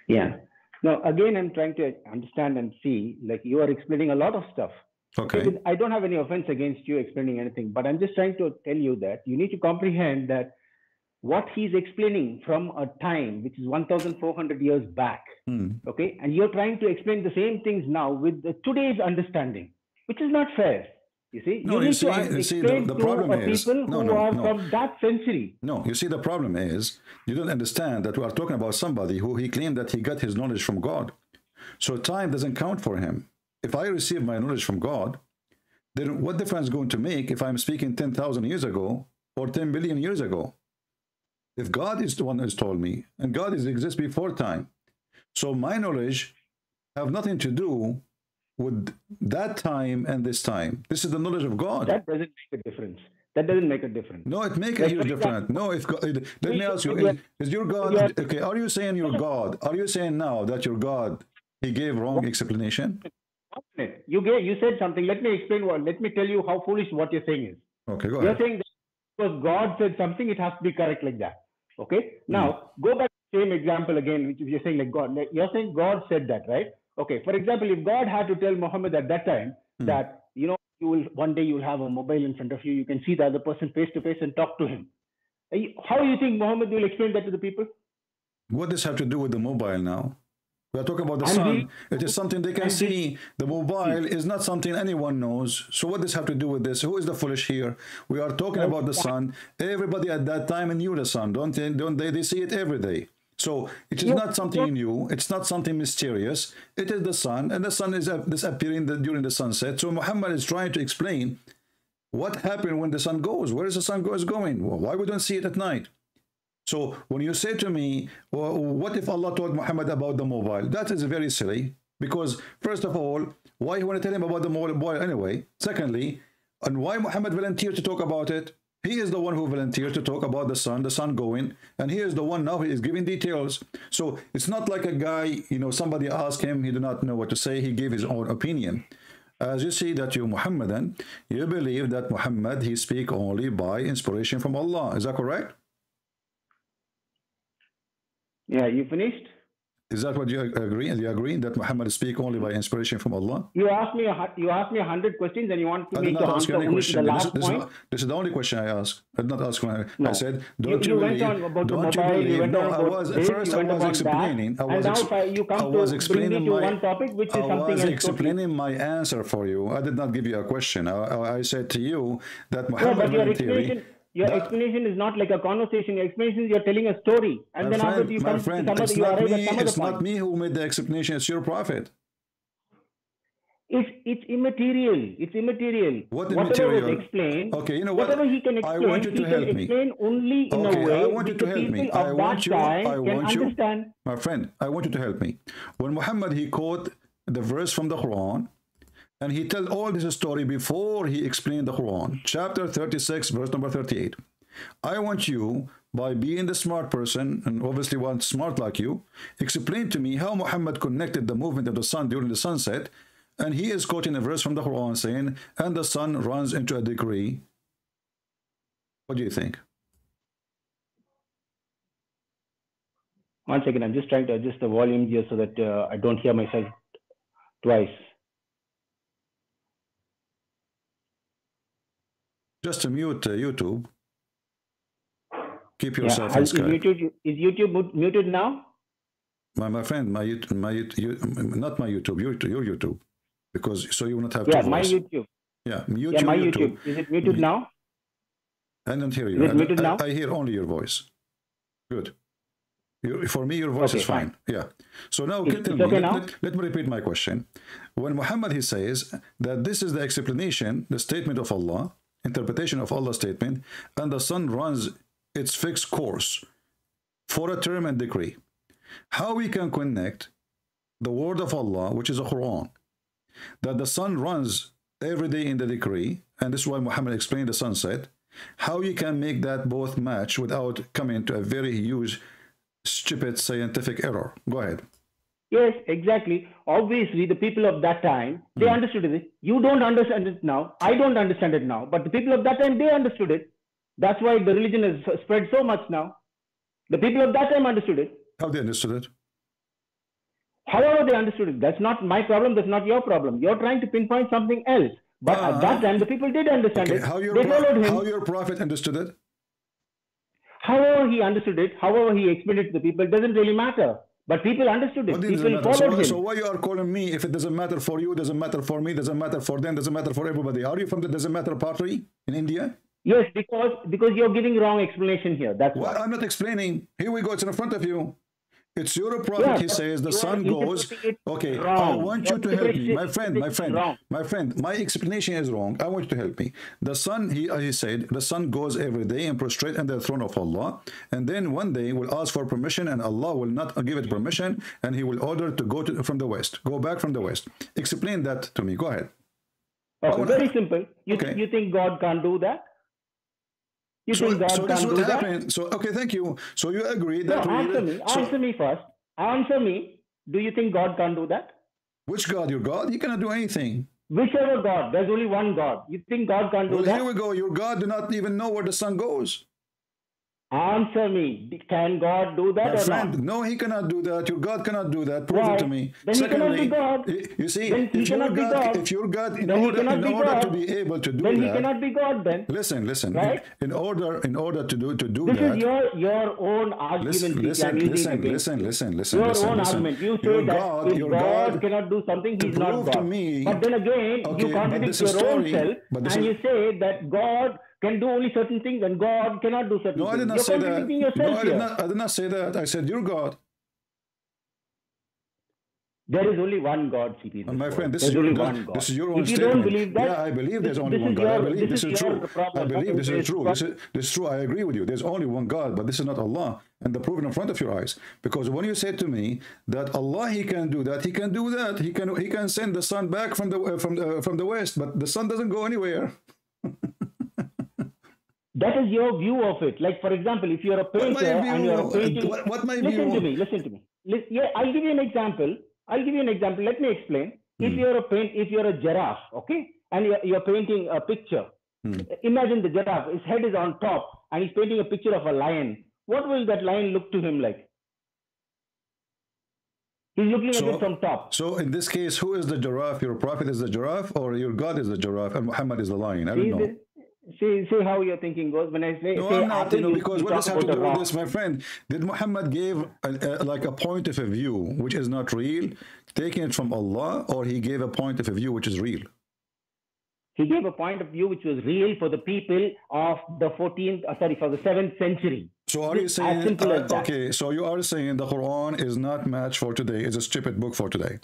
Yeah. Now, again, I'm trying to understand and see, like you are explaining a lot of stuff. Okay. I don't have any offense against you explaining anything, but I'm just trying to tell you that you need to comprehend that what he's explaining from a time which is 1,400 years back, okay? And you're trying to explain the same things now with today's understanding, which is not fair. You see, No, you see, the problem is people who are from that century. No, you see, the problem is you don't understand that we are talking about somebody who he claimed that he got his knowledge from God. So time doesn't count for him. If I receive my knowledge from God, then what difference is going to make if I'm speaking 10,000 years ago or 10 billion years ago? If God is the one who's told me, and God exists before time, so my knowledge have nothing to do with that time and this time. This is the knowledge of God. That doesn't make a difference. That doesn't make a difference. No, it makes a huge difference. No, if God, let me ask you, is your God, okay, are you saying your God, are you saying now that your God, he gave wrong explanation? You said something. Let me explain let me tell you how foolish what you're saying is. Okay, go You're ahead. saying that because God said something, it has to be correct like that. Okay? Now, go back to the same example again, which you're saying like God. You're saying God said that, right? Okay, for example, if God had to tell Muhammad at that time that, you know, one day you'll have a mobile in front of you, you can see the other person face to face and talk to him. How do you think Muhammad will explain that to the people? What does have to do with the mobile now? We are talking about the sun. It is something they can see. The mobile is not something anyone knows. So what does have to do with this? Who is the foolish here? We are talking about the sun. Everybody at that time knew the sun. Don't they see it every day. So it is not something new. It's not something mysterious. It is the sun, and the sun is disappearing during the sunset. So Muhammad is trying to explain what happened when the sun goes. Where is the sun going? Why we don't see it at night? So when you say to me, well, what if Allah told Muhammad about the mobile? That is very silly. Because first of all, why you want to tell him about the mobile anyway? Secondly, and why Muhammad volunteered to talk about it? He is the one who volunteered to talk about the sun going, and he is the one now he is giving details. So it's not like a guy, you know, somebody asked him, he did not know what to say, he gave his own opinion. As you see that you Muhammadan, you believe that Muhammad, he speak only by inspiration from Allah. Is that correct? Yeah, you finished? Is that what you agree? And you agree that Muhammad speak only by inspiration from Allah? You asked me 100 questions, and you want to I did make not the ask you answer any only to the question. last point. This is the only question I asked. I did not ask one. No. I said, don't you you went believe? on about Don't the you mobile, believe? went No, on I about was this, first. I was explaining. I was explaining my one topic, which is something else. I was explaining my answer for you. I did not give you a question. I said to you that Muhammad volunteered. Your explanation is not like a conversation. Your explanation is you're telling a story, and then after you come to some other, you arrive at some other point. It's not me who made the explanation. It's your prophet. It's immaterial. It's immaterial. What whatever immaterial? was explained, okay, you know what? Whatever he can explain, I want you to help me. Explain only in a way I want you to help me. I want you. Understand. My friend, I want you to help me. When Muhammad, he quote the verse from the Quran, and he tell all this story before he explained the Quran. Chapter 36, verse number 38. I want you, by being the smart person, and obviously one smart like you, explain to me how Muhammad connected the movement of the sun during the sunset, and he is quoting a verse from the Quran saying, and the sun runs into a degree. What do you think? One second, I'm just trying to adjust the volume here so that I don't hear myself twice. Just to mute YouTube. Keep yourself in Is YouTube muted now? My friend, not my YouTube, your YouTube, because so you will not have Yeah, two my voice. YouTube. Yeah, mute Yeah, your my YouTube. YouTube. Is it muted now? I don't hear you. Is it muted now? I hear only your voice. Good. For me, your voice Okay, is fine. Yeah. So now, It's okay now? let me repeat my question. When Muhammad, he says that this is the explanation, the statement of Allah, interpretation of Allah's statement, and the sun runs its fixed course for a term and decree. How we can connect the word of Allah, which is a Quran, that the sun runs every day in the decree, and this is why Muhammad explained the sunset, how you can make that both match without coming to a very huge, stupid scientific error. Go ahead. Yes, exactly. Obviously, the people of that time, they understood it. You don't understand it now. I don't understand it now. But the people of that time, they understood it. That's why the religion has spread so much now. The people of that time understood it. How they understood it? However they understood it. That's not my problem. That's not your problem. You're trying to pinpoint something else. But at that time, the people did understand it. How They followed him. how your prophet understood it? However he understood it, however he explained it to the people, it doesn't really matter. But people understood it. What doesn't People matter? followed him. So why you are calling me if it doesn't matter for you, doesn't matter for me, doesn't matter for them, doesn't matter for everybody? Are you from the doesn't matter party in India? Yes, because you're giving wrong explanation here. That's why. Well, I'm not explaining. Here we go. It's in front of you. It's your prophet. He says the sun goes. Okay, I want you to help me, my friend. My explanation is wrong. I want you to help me. The sun, he said, the sun goes every day and prostrate under the throne of Allah, and then one day will ask for permission, and Allah will not give it permission, and He will order to go from the west, go back from the west. Explain that to me. Go ahead. Okay, very simple. You think God can't do that? You think God can't do that? So okay, thank you. So you agree that? No, answer me first. Answer me. Do you think God can't do that? Which God? Your God? He cannot do anything. Whichever God. There's only one God. You think God can't do that? Here we go. Your God do not even know where the sun goes. Answer me. Can God do that or not? No, He cannot do that. Your God cannot do that. Prove it to me. Then Secondly, He cannot be God. You see, then if your God, in order to be able to do then that, He cannot be God. Then listen. Right? In order to do this that. This is your own argument. Listen. Your own argument. You say that if God cannot do something, He's not God. To me, but then again, you contradict your own self, and you say that God can do only certain things and God cannot do certain things. No, I did not say that. No, I did not say that. I said your God. There is only one God, CP. My friend, this is your own statement. If you don't believe that, yeah, I believe there's only one God. I believe this is true. I believe this is true. This is true. I agree with you. There's only one God, but this is not Allah. And the proof in front of your eyes. Because when you said to me that Allah, He can do that, He can do that. He can send the sun back from the west, but the sun doesn't go anywhere. That is your view of it. Like, for example, if you're a painter and you're painting... What my view? Listen to me. Yeah, I'll give you an example. Let me explain. If you're a giraffe, okay, and you're painting a picture. Imagine the giraffe, his head is on top, and he's painting a picture of a lion. What will that lion look to him like? He's looking at it from top. So in this case, who is the giraffe? Your prophet is the giraffe, or your God is the giraffe, and Muhammad is the lion? I don't know. See how your thinking goes when I say... No, I'm not, because what does have to do with this, my friend? Did Muhammad give like a point of a view which is not real, taking it from Allah, or he gave a point of a view which is real? He gave a point of view which was real for the people of the for the 7th century. So are you saying, okay, so you are saying the Quran is not match for today, it's a stupid book for today?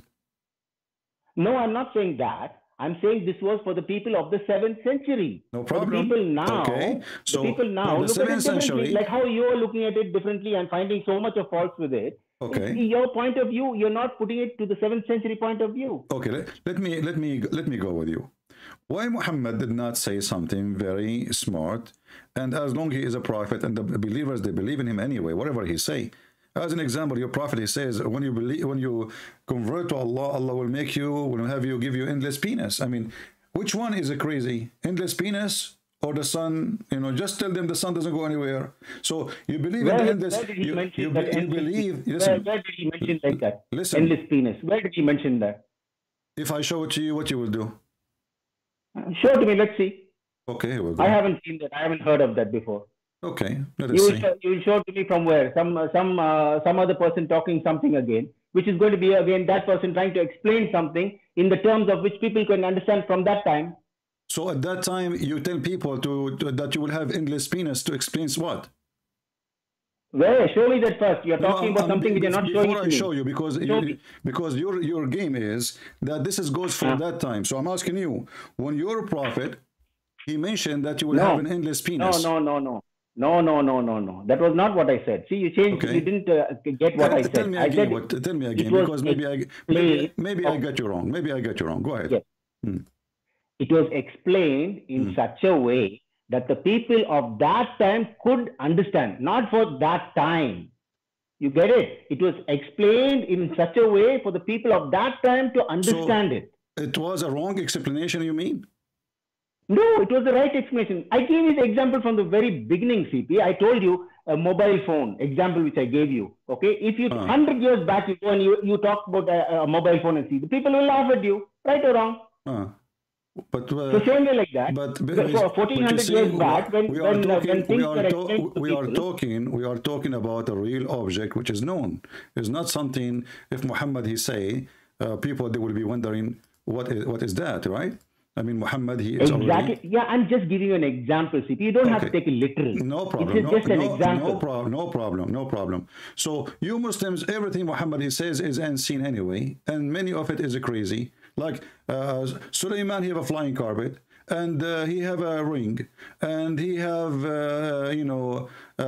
No, I'm not saying that. I'm saying this was for the people of the 7th century. No problem. For the people now, okay. So the people now look at it differently. Like how you're looking at it differently and finding so much of faults with it. Okay. Your point of view, you're not putting it to the 7th century point of view. Okay, let me go with you. Why Muhammad did not say something very smart, and as long as he is a prophet and the believers, they believe in him anyway, whatever he say. As an example, your prophet, he says, when you convert to Allah, Allah will give you endless penis. I mean, which one is crazy? Endless penis or the sun? Just tell them the sun doesn't go anywhere. So you believe in the endless. Where did he mention that? Where did he mention like that? Listen. Endless penis. Where did he mention that? If I show it to you, what you will do? Show it to me. Let's see. Okay, here we go. I haven't seen that. I haven't heard of that before. Okay, let us see. You will show it to me from where? Some other person talking something again, which is going to be again that person trying to explain something in the terms of which people can understand from that time. So at that time, you tell people that you will have endless penis to explain what? Where? Show me that first. You're talking about something which you're not showing before to I me. show you, because your game is that this goes for that time. So I'm asking you, when your prophet, he mentioned that you will have an endless penis. No. That was not what I said. See, you changed. Okay. You didn't get what I said. Tell me again, because maybe I got you wrong. Maybe I got you wrong. Go ahead. Yes. It was explained in such a way that the people of that time could understand, not for that time. You get it? It was explained in such a way for the people of that time to understand it. It was a wrong explanation, you mean? No, it was the right explanation. I gave you the example from the very beginning, CP. I told you a mobile phone example which I gave you. Okay, if you 100 years back you go and you talk about a mobile phone and see, the people will laugh at you, right or wrong. But so showing me like that. But 1400 years back, when things were explained to people, we are talking about a real object which is known. It's not something. If Muhammad he say, people they will be wondering what is that, right? I mean, Muhammad, he is exactly. Already... Yeah, I'm just giving you an example, CP. You don't have to take it literally. No problem. It's just an example. No problem. So you Muslims, everything Muhammad he says is unseen anyway, and many of it is crazy. Like Sulaiman, he have a flying carpet, and he have a ring, and he have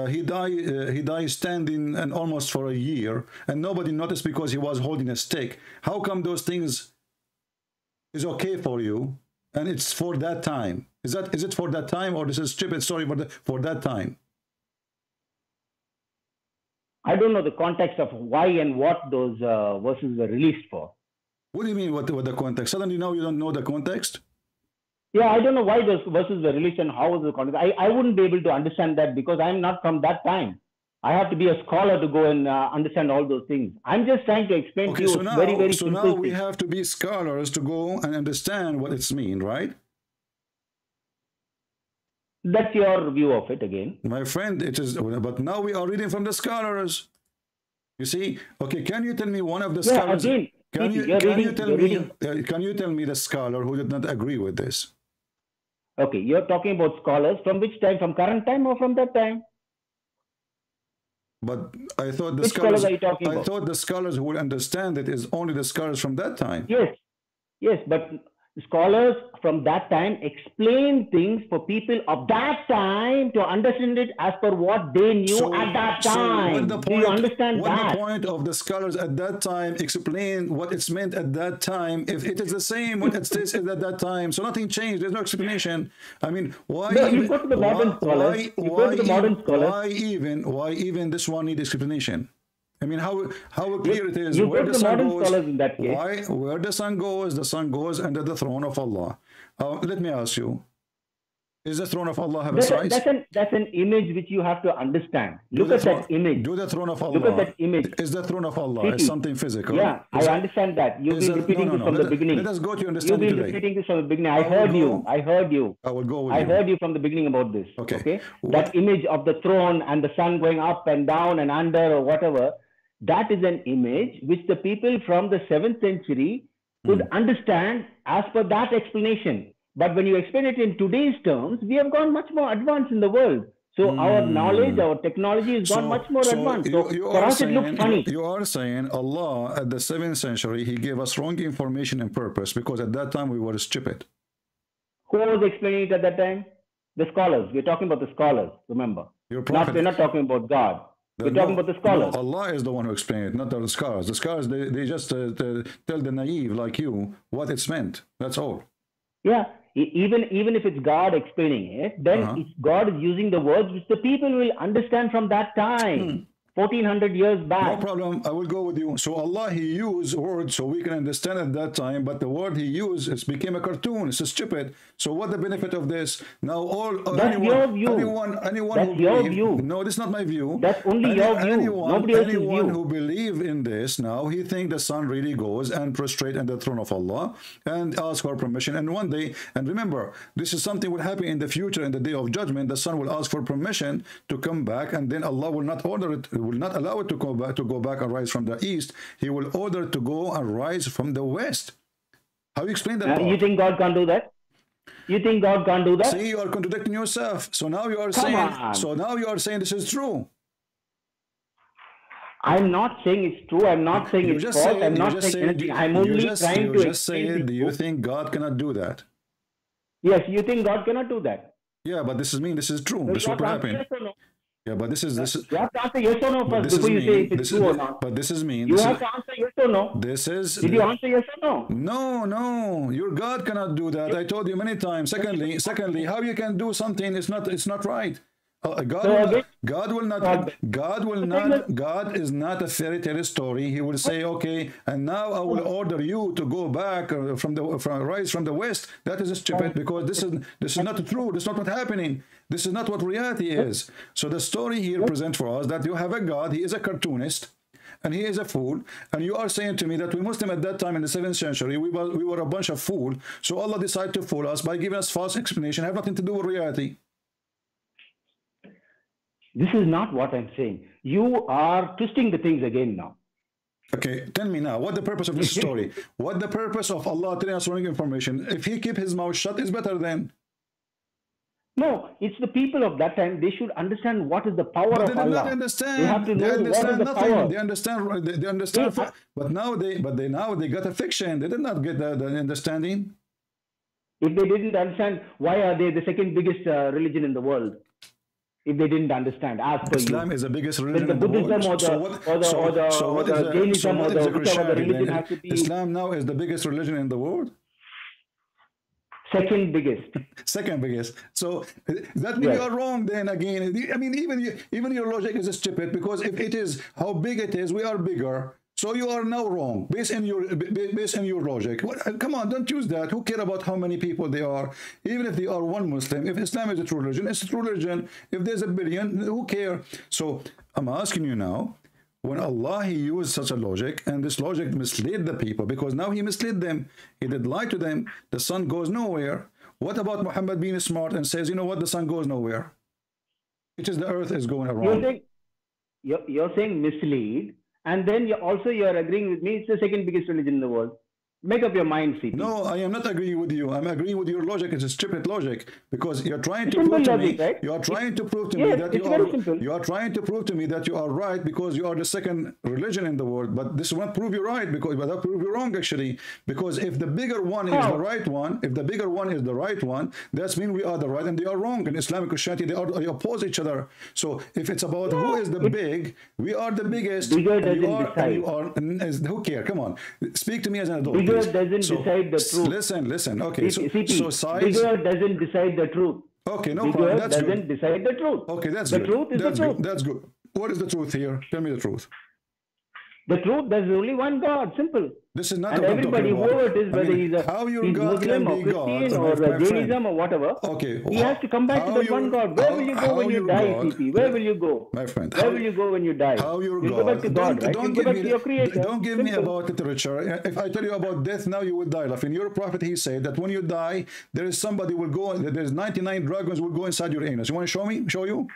he died standing and almost for a year, and nobody noticed because he was holding a stick. How come those things is okay for you? And it's for that time. Is it for that time, or this is stupid story for that time? I don't know the context of why and what those verses were released for. What do you mean? What the context? Suddenly now you don't know the context? Yeah, I don't know why those verses were released and how was the context. I wouldn't be able to understand that because I'm not from that time. I have to be a scholar to go and understand all those things. I'm just trying to explain to you very so simple now we things. have to be scholars to go and understand what it's mean, right? That's your view of it again. My friend, it is, but now we are reading from the scholars. You see? Okay, can you tell me one of the scholars? Again, can you tell me the scholar who did not agree with this? Okay, you're talking about scholars from which time? From current time or from that time? But I thought the scholars. I thought the scholars who will understand it is only the scholars from that time. Yes, but scholars from that time explain things for people of that time to understand it as per what they knew at that time. Do you understand that? The point of the scholars at that time explain what it's meant at that time. If it is the same what it says at that time, so nothing changed. There's no explanation. I mean, why? No, you go to the modern scholars. Why even this one need explanation? I mean, how clear it is. You go to the modern scholars in that case. Where the sun goes under the throne of Allah. Let me ask you, is the throne of Allah have a size? That's an image which you have to understand. Look at that image. Do the throne of Allah. Look at that image. Is the throne of Allah is something physical? Yeah, I understand that. You've been repeating this from the beginning. Let us go to your understanding today. You've been repeating this from the beginning. I heard you. I will go with you. I heard you from the beginning about this. Okay. That image of the throne and the sun going up and down and under or whatever, that is an image which the people from the 7th century could understand as per that explanation. But when you explain it in today's terms, we have gone much more advanced in the world. So our knowledge, our technology has gone much more advanced. So for us, it looks funny. You are saying Allah at the 7th century, he gave us wrong information and purpose because at that time we were stupid. Who was explaining it at that time? The scholars. We're talking about the scholars, remember. Your prophet. We're not talking about God. We're talking about the scholars. No, Allah is the one who explained it, not the scholars. The scholars, they just tell the naive like you what it's meant. That's all. Yeah. Even if it's God explaining it, then it's God is using the words which the people will understand from that time. 1400 years back. No problem. I will go with you. So Allah, He used words so we can understand at that time, but the word He used, it became a cartoon. It's stupid. So what the benefit of this? Now That's your view. anyone That's who your believe, view. no, this is not my view. That's only your view. Nobody else's anyone view. who believe in this now, he think the sun really goes and prostrate at the throne of Allah and ask for permission. And one day, and remember, this is something will happen in the future, in the day of judgment. The sun will ask for permission to come back, and then Allah will not order it, will not allow it to go back and rise from the east. He will order it to go and rise from the west. How you explain that? You think God can't do that? You think God can't do that? See, you are contradicting yourself. So now you are saying this is true. I'm not saying it's true. I'm not saying it's false. I'm not saying anything. I'm only trying to explain. Do you think God cannot do that? Yes, you think God cannot do that? Yeah, but this is true. This is what happened. Yes or no? Yeah, but this is You have to answer yes or no first before you say if it's true or not. But this is mean. You have to answer yes or no. Did you answer yes or no? No. Your God cannot do that. I told you many times. Secondly, how you can do something? It's not right. God is not a fairy tale story. He will say, okay, and now I will order you to go back rise from the west. That is stupid, because this is not true. This is not what's happening. This is not what reality is. So the story here presents for us that you have a God. He is a cartoonist, and he is a fool. And you are saying to me that we Muslim at that time in the 7th century, we were a bunch of fools. So Allah decided to fool us by giving us false explanation. Have nothing to do with reality. This is not what I'm saying. You are twisting the things again now. Okay, tell me now, what the purpose of this story? What the purpose of Allah telling us wrong information? If He keep His mouth shut, it's better then. No, it's the people of that time. They should understand what is the power of Allah. They do not understand. They have to know what is the power. They understand. But now they got a fiction. They did not get the understanding. If they didn't understand, why are they the second biggest religion in the world? If they didn't understand, as per Islam is the biggest religion in the Buddhism world. or the Jainism or the whichever the religion has to be. Islam now is the biggest religion in the world. Second biggest. Second biggest. So that means you are wrong then again. I mean, even your logic is stupid, because if it is how big it is, we are bigger. So you are now wrong based on your logic. Come on, don't use that. Who care about how many people they are? Even if they are one Muslim, if Islam is a true religion, it's a true religion. If there's a billion, who care? So I'm asking you now, when Allah, He used such a logic, and this logic misled the people, because now He misled them. He did lie to them. The sun goes nowhere. What about Muhammad being smart and says, you know what, the sun goes nowhere? It is the earth is going around. You're saying mislead. And then you're agreeing with me, it's the second biggest religion in the world. Make up your mind, CP. No, I am not agreeing with you. I'm agreeing with your logic. It's a stupid logic, because you're trying to prove to me. You are trying to prove to me that you are trying to prove to me that you are right, because you are the second religion in the world. But this won't prove you right, because that prove you wrong actually. Because if the bigger one is the right one, that means we are the right and they are wrong. In Islamic Christianity, they oppose each other. So if it's about who is the big, we are the biggest. Bigger doesn't decide. Who cares? Come on, speak to me as an adult. Bigger doesn't decide the truth. Listen. Okay, so size. Bigger doesn't decide the truth. Okay, no problem. That's good. Doesn't decide the truth. Okay, that's the good. Truth is that's the truth. Good. That's good. What is the truth here? Tell me the truth. The truth, there's only one God. Simple. This is not and everybody, whoever it is, whether he's Muslim or Christian or Jainism or whatever, he has to come back to that one God. Where will you go when you die, CP? Where will you go? My friend. Where will you go when you die? How your God? Go back to God, right? Don't go back to your Creator. Don't give me about literature. If I tell you about death now, you will die. Like in your prophet, he said that when you die, there is somebody will go, there's 99 dragons will go inside your anus. You want to show me? Show you?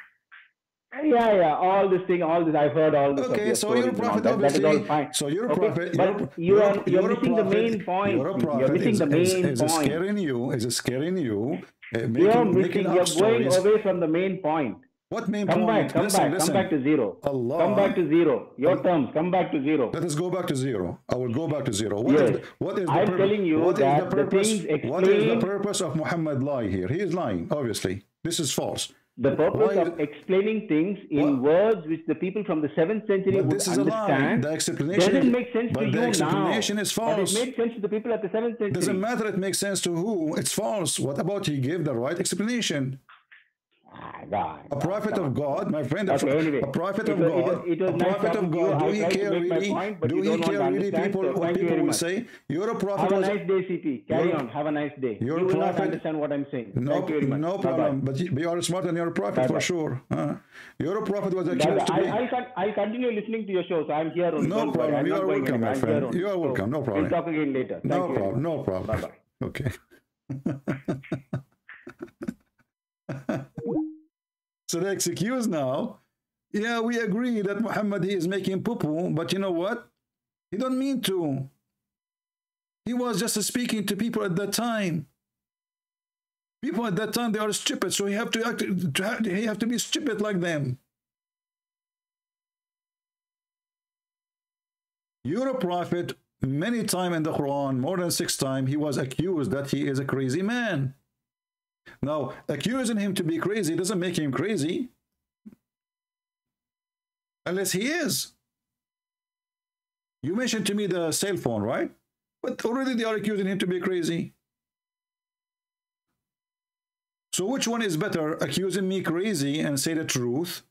Yeah, all this, I've heard all this. Okay, so you're a prophet, obviously. That is all fine. So you're a prophet. But you're missing the main point. You're a prophet. You're missing the main point. Is it scaring you? Is it scaring you? You're going away from the main point. What main point? Come back to zero. Allah. Come back to zero. Your terms, come back to zero. Let us go back to zero. I will go back to zero. What is I'm telling you that the things explain. What is the purpose of Muhammad lie here? He is lying, obviously. This is false. The purpose of explaining things in words which the people from the 7th century would understand the explanation doesn't make sense to you now. The explanation is false. But it made sense to the people at the 7th century. Doesn't matter, it makes sense to who. It's false. What about he gave the right explanation? God. A prophet of God, my friend, Okay, anyway. a prophet of It was God, a nice prophet of talking to you. God, do I he tried to care make my really? point, but Do you he don't want to care really understand, people, so what thank you people very will much. say? You're a prophet. Have a nice day, CP. Carry on. Have a nice day. You're You a will not prophet. understand what I'm saying. No, Thank you very much. no Bye-bye. problem. But you are smart and you're a prophet Bye-bye. for sure. You're a prophet was accused Bye-bye. to be. I'll continue listening to your show, so I'm here only. No Don't worry. problem. I'm You not are going welcome, my anywhere. I'm friend. here only. You are welcome. No problem. We'll talk again later. Thank you. Problem. No problem. Bye-bye. Okay. So the excuse now, yeah, we agree that Muhammad, he is making poo-poo, but you know what? He don't mean to. He was just speaking to people at that time. People at that time, they are stupid, so he have to act, he have to be stupid like them. You're a prophet. Many times in the Quran, more than 6 times, he was accused that he is a crazy man. Now, accusing him to be crazy doesn't make him crazy. Unless he is. You mentioned to me the cell phone, right? But already they are accusing him to be crazy. So which one is better, accusing me crazy and say the truth,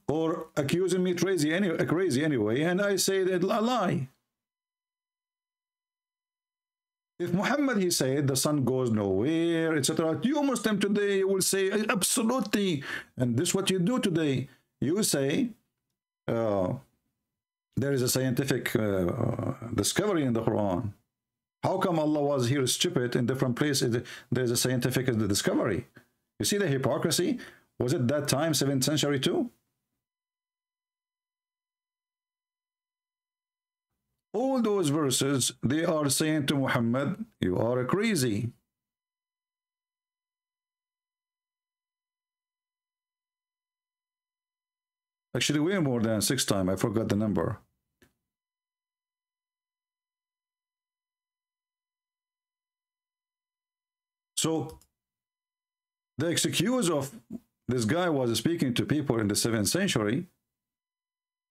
or accusing me crazy anyway, and I say that a lie? If Muhammad, he said, the sun goes nowhere, etc., you Muslim today will say, absolutely. And this is what you do today. You say, there is a scientific discovery in the Quran. How come Allah was here stupid in different places? There is a scientific discovery. You see the hypocrisy? Was it that time, 7th century too? All those verses, they are saying to Muhammad, you are crazy. Actually, way more than 6 times. I forgot the number. So, the excuse of this guy was speaking to people in the 7th century,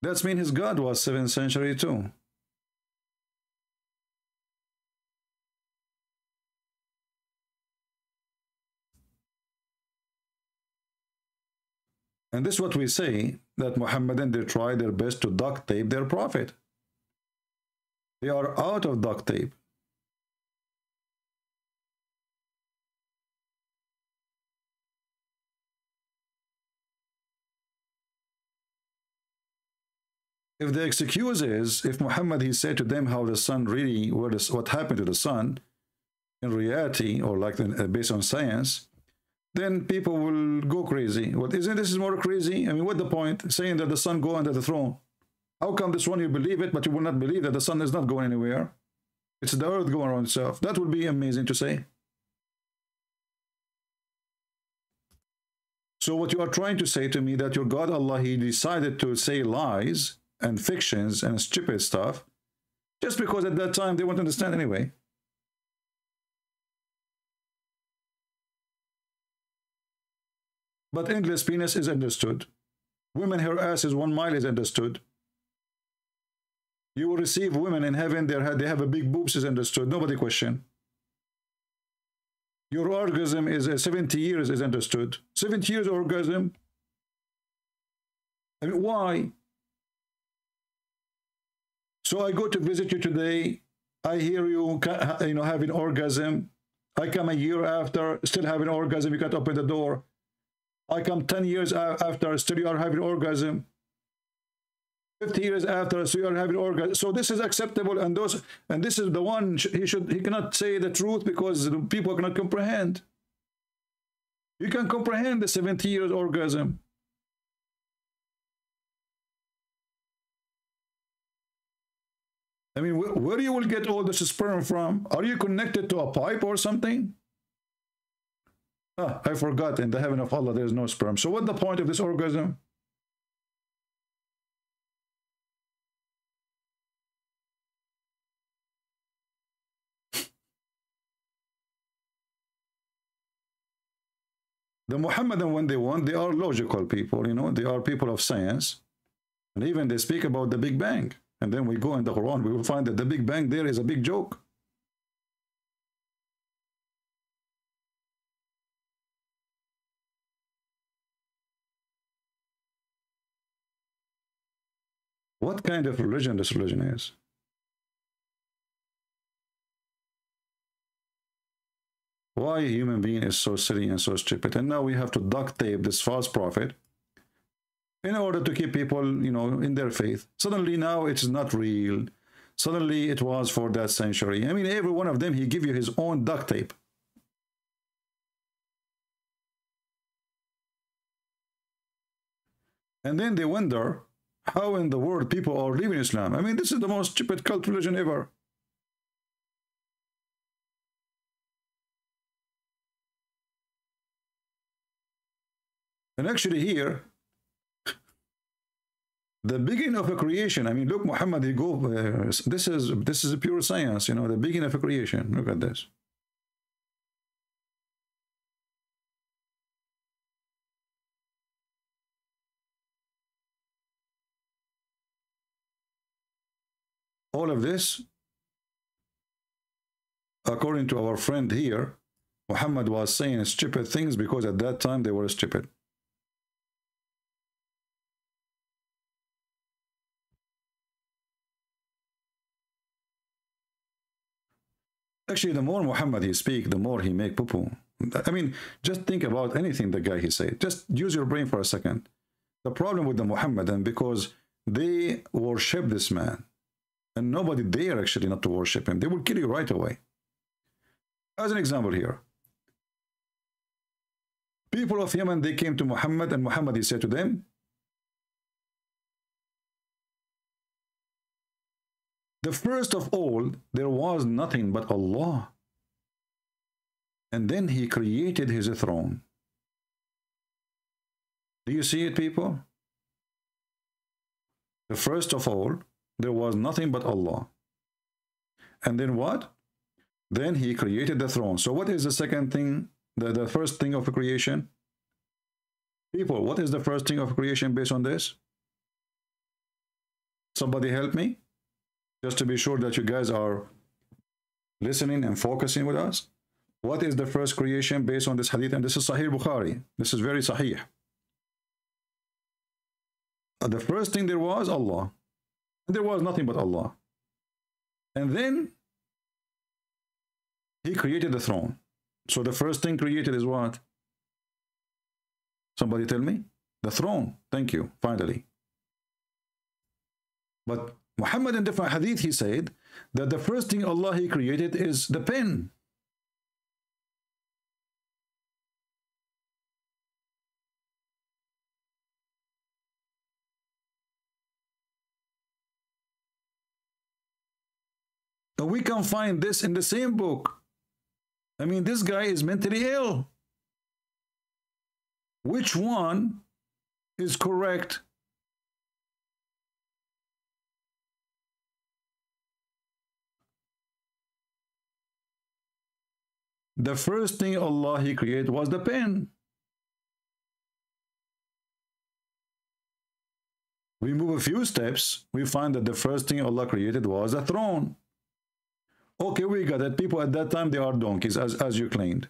that's mean his God was 7th century too. And this is what we say, that Muhammadan, they try their best to duct tape their prophet. They are out of duct tape. If the excuse is, if Muhammad, he said to them how the sun really, what happened to the sun in reality, or like based on science, then people will go crazy. Well, isn't this more crazy? I mean, what's the point? Saying that the sun go under the throne. How come this one you believe it, but you will not believe that the sun is not going anywhere? It's the earth going around itself. That would be amazing to say. So what you are trying to say to me, that your God Allah, he decided to say lies and fictions and stupid stuff, just because at that time they won't understand anyway. But endless penis is understood. Women, her ass is 1 mile is understood. You will receive women in heaven, they have a big boobs is understood. Nobody question. Your orgasm is 70 years is understood. 70 years orgasm. I mean, why? So I go to visit you today. I hear you, having orgasm. I come a year after, still having orgasm. You can't open the door. I come 10 years after, still you are having orgasm. 50 years after, so you are having orgasm. So this is acceptable, and this is the one he cannot say the truth because the people cannot comprehend. You can comprehend the 70 years orgasm. I mean, where you will get all this sperm from? Are you connected to a pipe or something? I forgot, in the heaven of Allah there is no sperm. So what's the point of this orgasm? The Muhammadan, when they want, they are logical people, they are people of science. And even they speak about the Big Bang. And then we go in the Quran, we will find that the Big Bang there is a big joke. What kind of religion this religion is? Why a human being is so silly and so stupid? And now we have to duct tape this false prophet in order to keep people, you know, in their faith. Suddenly now it's not real. Suddenly it was for that century. I mean, every one of them, he give you his own duct tape. And then they wonder how in the world people are leaving Islam. I mean, this is the most stupid cult religion ever. And actually here, the beginning of a creation. I mean, look, Muhammad, he go. This is a pure science. You know, the beginning of a creation. Look at this. All of this, according to our friend here, Muhammad was saying stupid things because at that time they were stupid. Actually, the more Muhammad he speak, the more he make poo-poo. I mean, just think about anything the guy he said. Just use your brain for a second. The problem with the Muhammadan, because they worship this man, and nobody dare actually not to worship him. They will kill you right away. As an example here, people of Yemen, they came to Muhammad, and Muhammad, he said to them, the first of all, there was nothing but Allah. And then he created his throne. Do you see it, people? The first of all, there was nothing but Allah. And then what? Then he created the throne. So what is the second thing, the first thing of creation? People, what is the first thing of creation based on this? Somebody help me? Just to be sure that you guys are listening and focusing with us. What is the first creation based on this hadith? And this is Sahih Bukhari. This is very Sahih. The first thing there was Allah. And there was nothing but Allah. And then he created the throne. So the first thing created is what? Somebody tell me? The throne. Thank you. Finally. But Muhammad in different hadith, he said that the first thing Allah he created is the pen. And we can find this in the same book. I mean, this guy is mentally ill. Which one is correct? The first thing Allah he created was the pen. We move a few steps, we find that the first thing Allah created was a throne. Okay, we got it. People at that time, they are donkeys, as you claimed.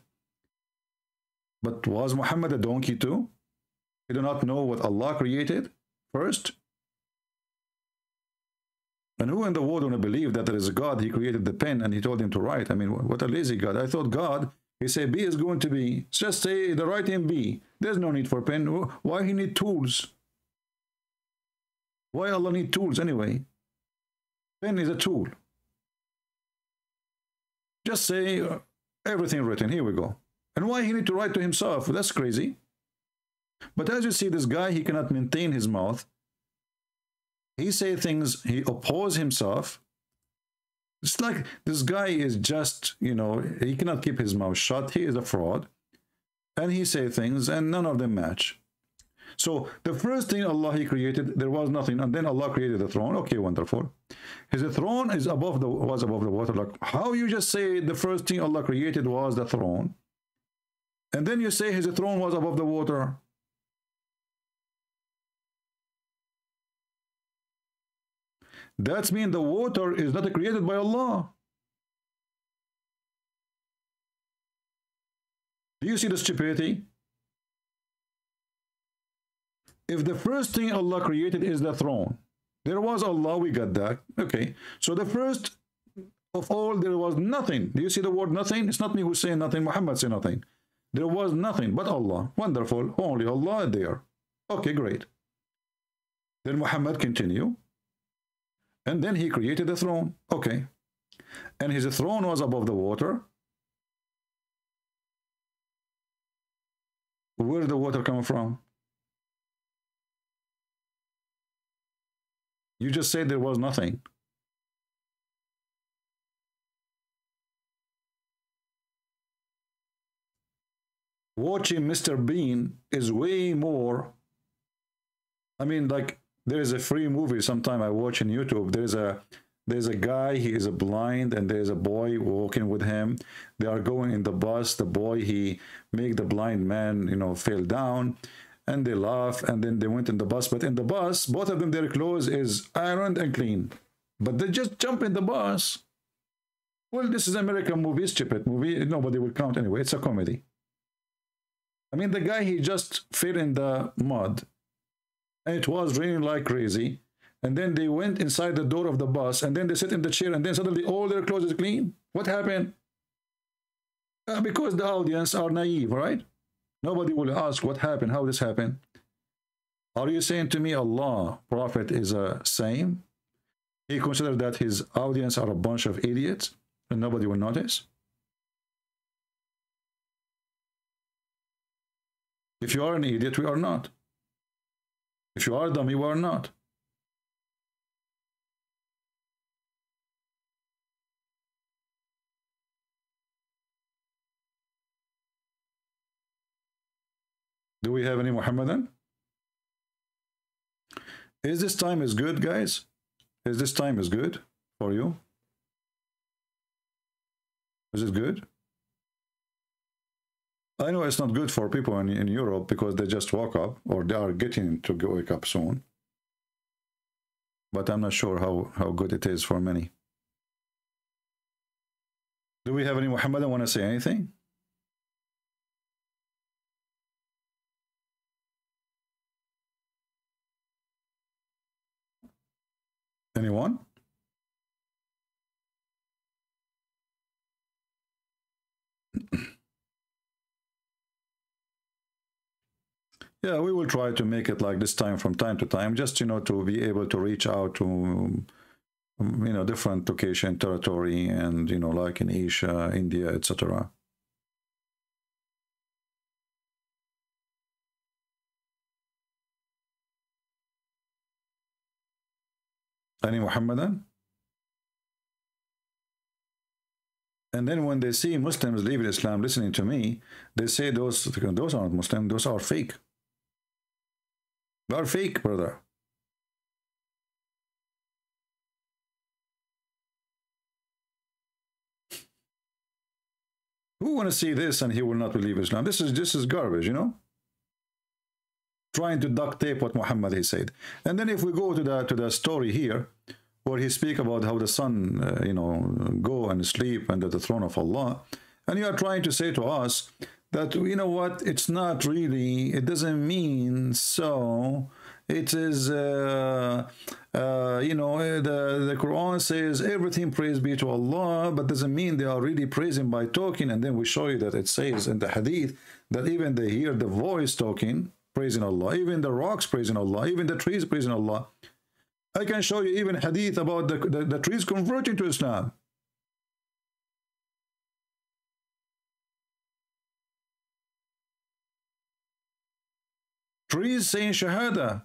But was Muhammad a donkey too? He do not know what Allah created first? And who in the world want to believe that there is a God, he created the pen and he told him to write? I mean, what a lazy God. I thought God, he said B is going to be. Just say the writing B. There's no need for pen. Why he need tools? Why Allah need tools anyway? Pen is a tool. Just say everything written. Here we go. And why he need to write to himself? That's crazy. But as you see, this guy, he cannot maintain his mouth. He say things, he oppose himself. It's like this guy is just, you know, he cannot keep his mouth shut. He is a fraud. And he say things and none of them match. So the first thing Allah he created, there was nothing. And then Allah created the throne. Okay, wonderful. His throne is was above the water. Like, how you just say the first thing Allah created was the throne? And then you say his throne was above the water. That means the water is not created by Allah. Do you see the stupidity? If the first thing Allah created is the throne, There was Allah, we got that. Okay. So the first of all, there was nothing. Do you see the word nothing? It's not me who's saying nothing. Muhammad said nothing. There was nothing but Allah. Wonderful. Only Allah there. Okay, great. Then Muhammad continue. And then he created a throne. Okay. And his throne was above the water. Where did the water come from? You just said there was nothing. Watching Mr. Bean is way more. I mean, like, there is a free movie sometime I watch on YouTube. There's a guy, he is blind, and there's a boy walking with him. They are going in the bus. The boy, he make the blind man, you know, fall down, and they laugh, and then they went in the bus. But in the bus, both of them, their clothes is ironed and clean. But they just jump in the bus. Well, this is an American movie, stupid movie. Nobody will count anyway. It's a comedy. I mean, the guy, he just fell in the mud. And it was raining like crazy. And then they went inside the door of the bus, and then they sit in the chair, and then suddenly all their clothes is clean. What happened? Because the audience are naive, right? Nobody will ask what happened, how this happened. Are you saying to me Allah, Prophet is a same? He considered that his audience are a bunch of idiots, and nobody will notice? If you are an idiot, we are not. If you are a dummy, we are not. Do we have any Muhammadan? Is this time is good, guys? Is this time is good for you? Is it good? I know it's not good for people in Europe because they just woke up, or they are getting to wake up soon. But I'm not sure how good it is for many. Do we have any Muhammadan want to say anything? Anyone? Yeah, we will try to make it like this time from time to time, just, you know, to be able to reach out to, you know, different location, territory, and, you know, like in Asia, India, etc. Any Muhammadan? And then when they see Muslims leaving Islam listening to me, they say those aren't Muslim, those are fake. They are fake, brother. Who want to see this and he will not believe Islam? This is garbage, you know? Trying to duct tape what Muhammad he said. And then if we go to the story here, where he speak about how the sun, you know, go and sleep under the throne of Allah, and you are trying to say to us that, you know what, it's not really, it doesn't mean so. It is, you know, the Quran says everything praise be to Allah, but doesn't mean they are really praising by talking. And then we show you that it says in the hadith that even they hear the voice talking, praising Allah, even the rocks praising Allah, even the trees praising Allah. I can show you even hadith about the trees converting to Islam. Trees saying Shahada.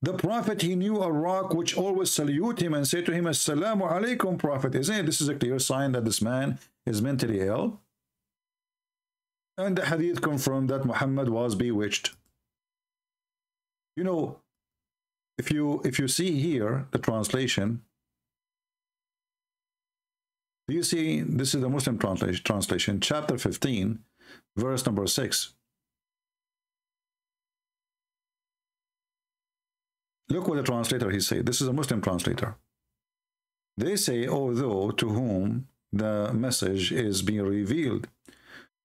The Prophet, he knew a rock which always salute him and say to him, Assalamu alaikum, Prophet. Isn't it? This is a clear sign that this man is mentally ill. And the hadith confirmed that Muhammad was bewitched. You know, if you see here the translation, do you see, this is the Muslim translation, chapter 15, verse number 6. Look what the translator he said. This is a Muslim translator. They say, although to whom the message is being revealed,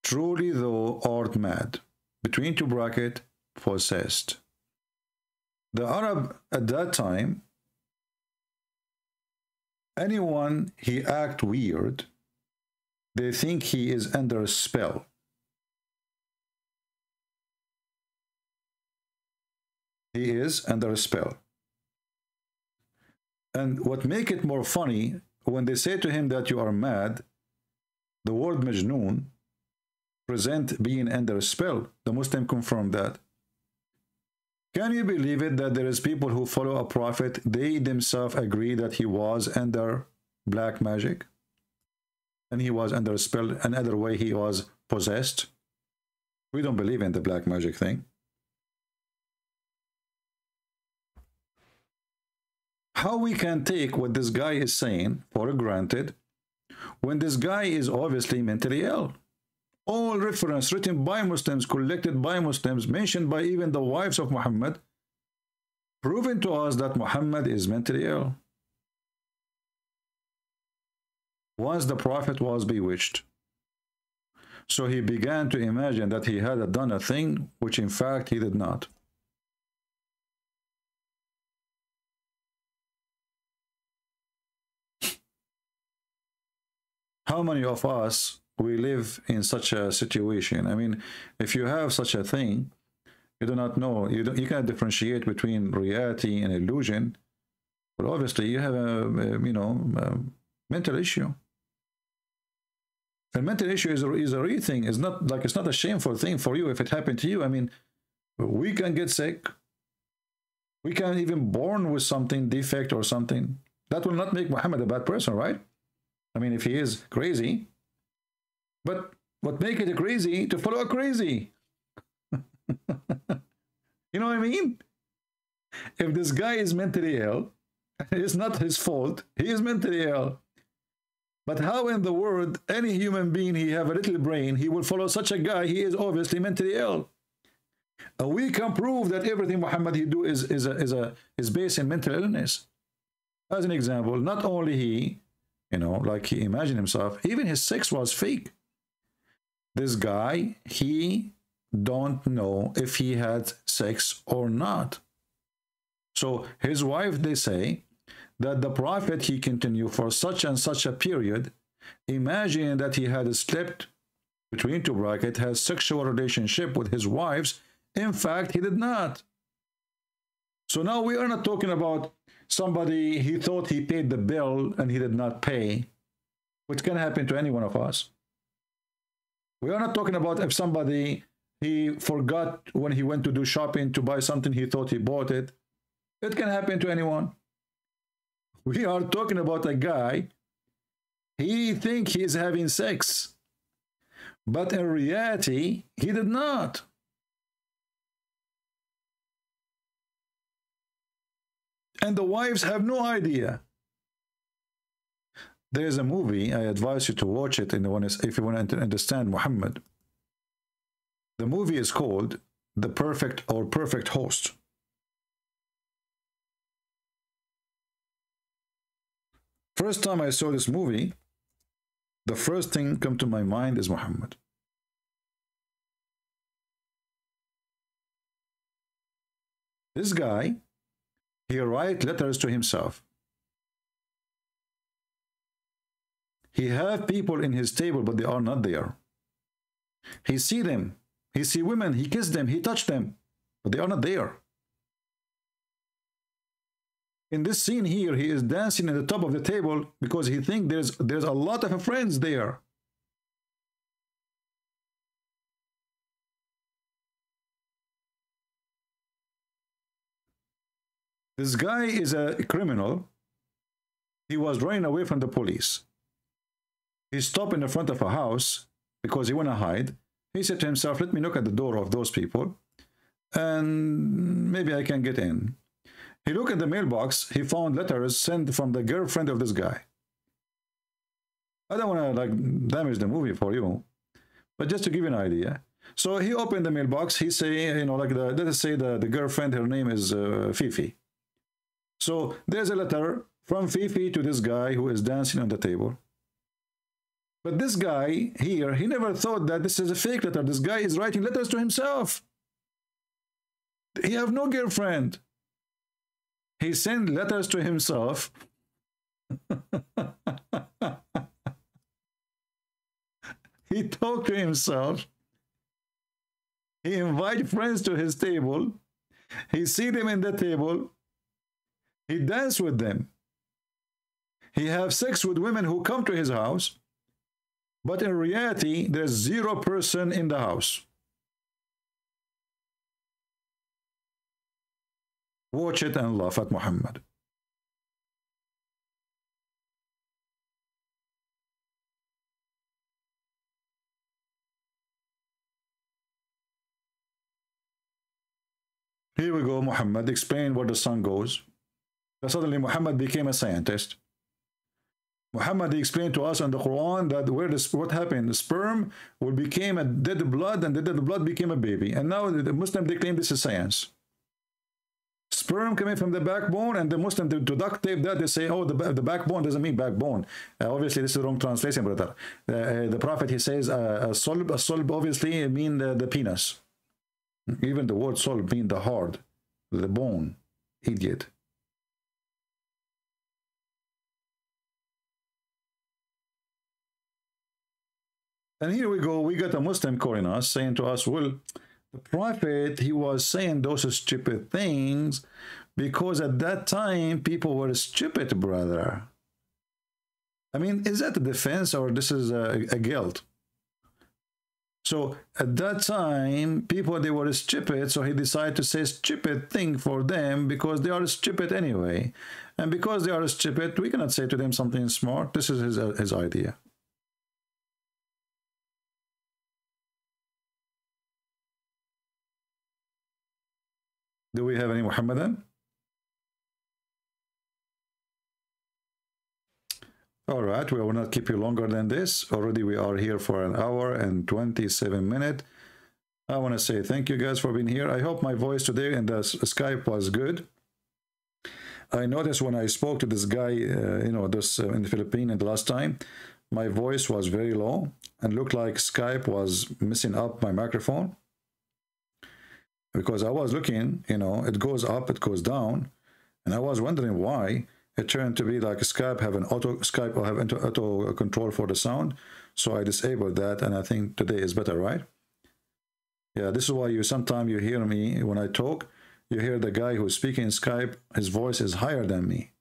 truly thou art mad. between two brackets, possessed. The Arab at that time, anyone he act weird, they think he is under a spell. He is under a spell. And what make it more funny, when they say to him that you are mad, the word majnoon present being under a spell. The Muslim confirmed that. Can you believe it that there is people who follow a prophet, they themselves agree that he was under black magic? And he was under a spell, another way he was possessed? We don't believe in the black magic thing. How we can take what this guy is saying for granted when this guy is obviously mentally ill? All reference written by Muslims, collected by Muslims, mentioned by even the wives of Muhammad, proving to us that Muhammad is mentally ill. Once the Prophet was bewitched, so he began to imagine that he had done a thing which in fact he did not. How many of us we live in such a situation? I mean, if you have such a thing, you do not know, you can't differentiate between reality and illusion. But obviously, you have a mental issue. A mental issue is a real thing. It's not a shameful thing for you if it happened to you. I mean, we can get sick. We can even born with something defect or something. That will not make Muhammad a bad person, right? I mean, if he is crazy, but what make it crazy to follow a crazy? You know what I mean? If this guy is mentally ill, it's not his fault. He is mentally ill. But how in the world any human being, he have a little brain, he will follow such a guy? He is obviously mentally ill. We can prove that everything Muhammad he do is based in mental illness. As an example, not only he, like he imagined himself, even his sex was fake. This guy, he don't know if he had sex or not. So his wife, they say that the Prophet, he continued for such and such a period, imagining that he had slept, between two brackets, has sexual relationship with his wives. In fact, he did not. So now we are not talking about somebody, he thought he paid the bill and he did not pay, which can happen to any one of us. We are not talking about if somebody, he forgot when he went to do shopping to buy something, he thought he bought it. It can happen to anyone. We are talking about a guy, he thinks he is having sex, but in reality, he did not. And the wives have no idea. There is a movie, I advise you to watch it if you want to understand Muhammad. The movie is called The Perfect Host. First time I saw this movie, the first thing come to my mind is Muhammad. This guy, he write letters to himself. He have people in his table, but they are not there. He see them. He see women. He kiss them. He touch them, but they are not there. In this scene here, he is dancing at the top of the table because he think there's a lot of friends there. This guy is a criminal. He was running away from the police. He stopped in the front of a house because he want to hide. He said to himself, let me knock at the door of those people and maybe I can get in. He looked at the mailbox. He found letters sent from the girlfriend of this guy. I don't want to damage the movie for you, but just to give you an idea. So he opened the mailbox. He say, let us say the girlfriend, her name is Fifi. So there's a letter from Fifi to this guy who is dancing on the table. But this guy here, he never thought that this is a fake letter. This guy is writing letters to himself. He have no girlfriend. He sent letters to himself. He talked to himself. He invite friends to his table. He see them in the table. He dance with them. He have sex with women who come to his house. But in reality, there's 0 person in the house. Watch it and laugh at Muhammad. Here we go. Muhammad explained where the sun goes. Suddenly Muhammad became a scientist. Muhammad explained to us in the Quran that what happened, the sperm will became a dead blood, and the dead blood became a baby. And now the Muslim, they claim this is science. Sperm coming from the backbone, and the Muslim, to duct tape that, they say, oh, the backbone doesn't mean backbone. Obviously, this is the wrong translation, brother. The Prophet, he says, a solb obviously mean the penis. Even the word solb mean the hard, the bone, idiot. And here we go, we got a Muslim calling us, saying to us, well, the Prophet, he was saying those stupid things because at that time people were stupid, brother. I mean, is that a defense or this is a guilt? So at that time, people, they were stupid, so he decided to say stupid thing for them because they are stupid anyway. And because they are stupid, we cannot say to them something smart. This is his idea. Do we have any Muhammadan? All right, we will not keep you longer than this. Already we are here for 1 hour and 27 minutes. I want to say thank you guys for being here. I hope my voice today in the Skype was good. I noticed when I spoke to this guy, in the Philippines the last time, my voice was very low and looked like Skype was messing up my microphone. Because I was looking, it goes up, it goes down, and I was wondering why it turned to be like Skype have auto control for the sound. So I disabled that, and I think today is better, right? Yeah, this is why sometimes you hear me when I talk, you hear the guy who's speaking in Skype, his voice is higher than me,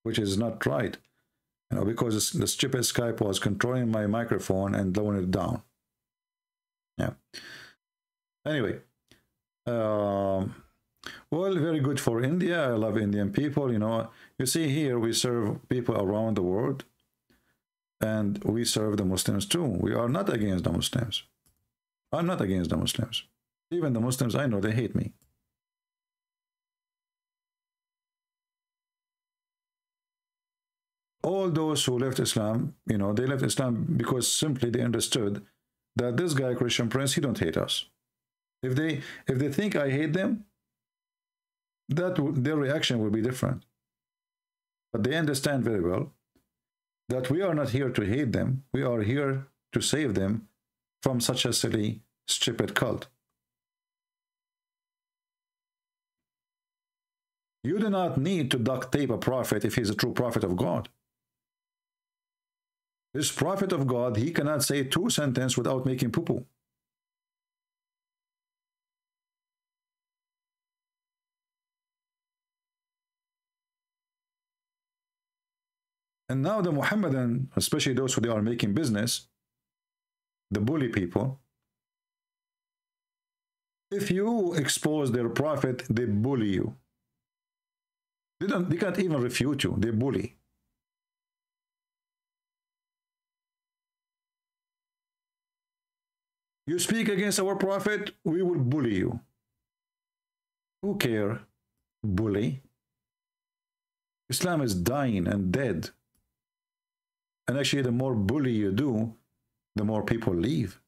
which is not right, because the stupid Skype was controlling my microphone and lowering it down. Yeah. Anyway. Well, very good for India. I love Indian people. You see here we serve people around the world, and we serve the Muslims too. We are not against the Muslims. I'm not against the Muslims. Even the Muslims, I know they hate me. All those who left Islam, they left Islam because simply they understood that this guy, Christian Prince, he don't hate us. If they think I hate them, their reaction will be different. But they understand very well that we are not here to hate them. We are here to save them from such a silly, stupid cult. You do not need to duct tape a prophet if he's a true prophet of God. This prophet of God, he cannot say 2 sentences without making poo-poo. And now the Muhammadan, especially those who are making business, the bully people, if you expose their prophet, they bully you. They can't even refute you, they bully. You speak against our prophet, we will bully you. Who care? Bully. Islam is dying and dead. And actually, the more bully you do, the more people leave.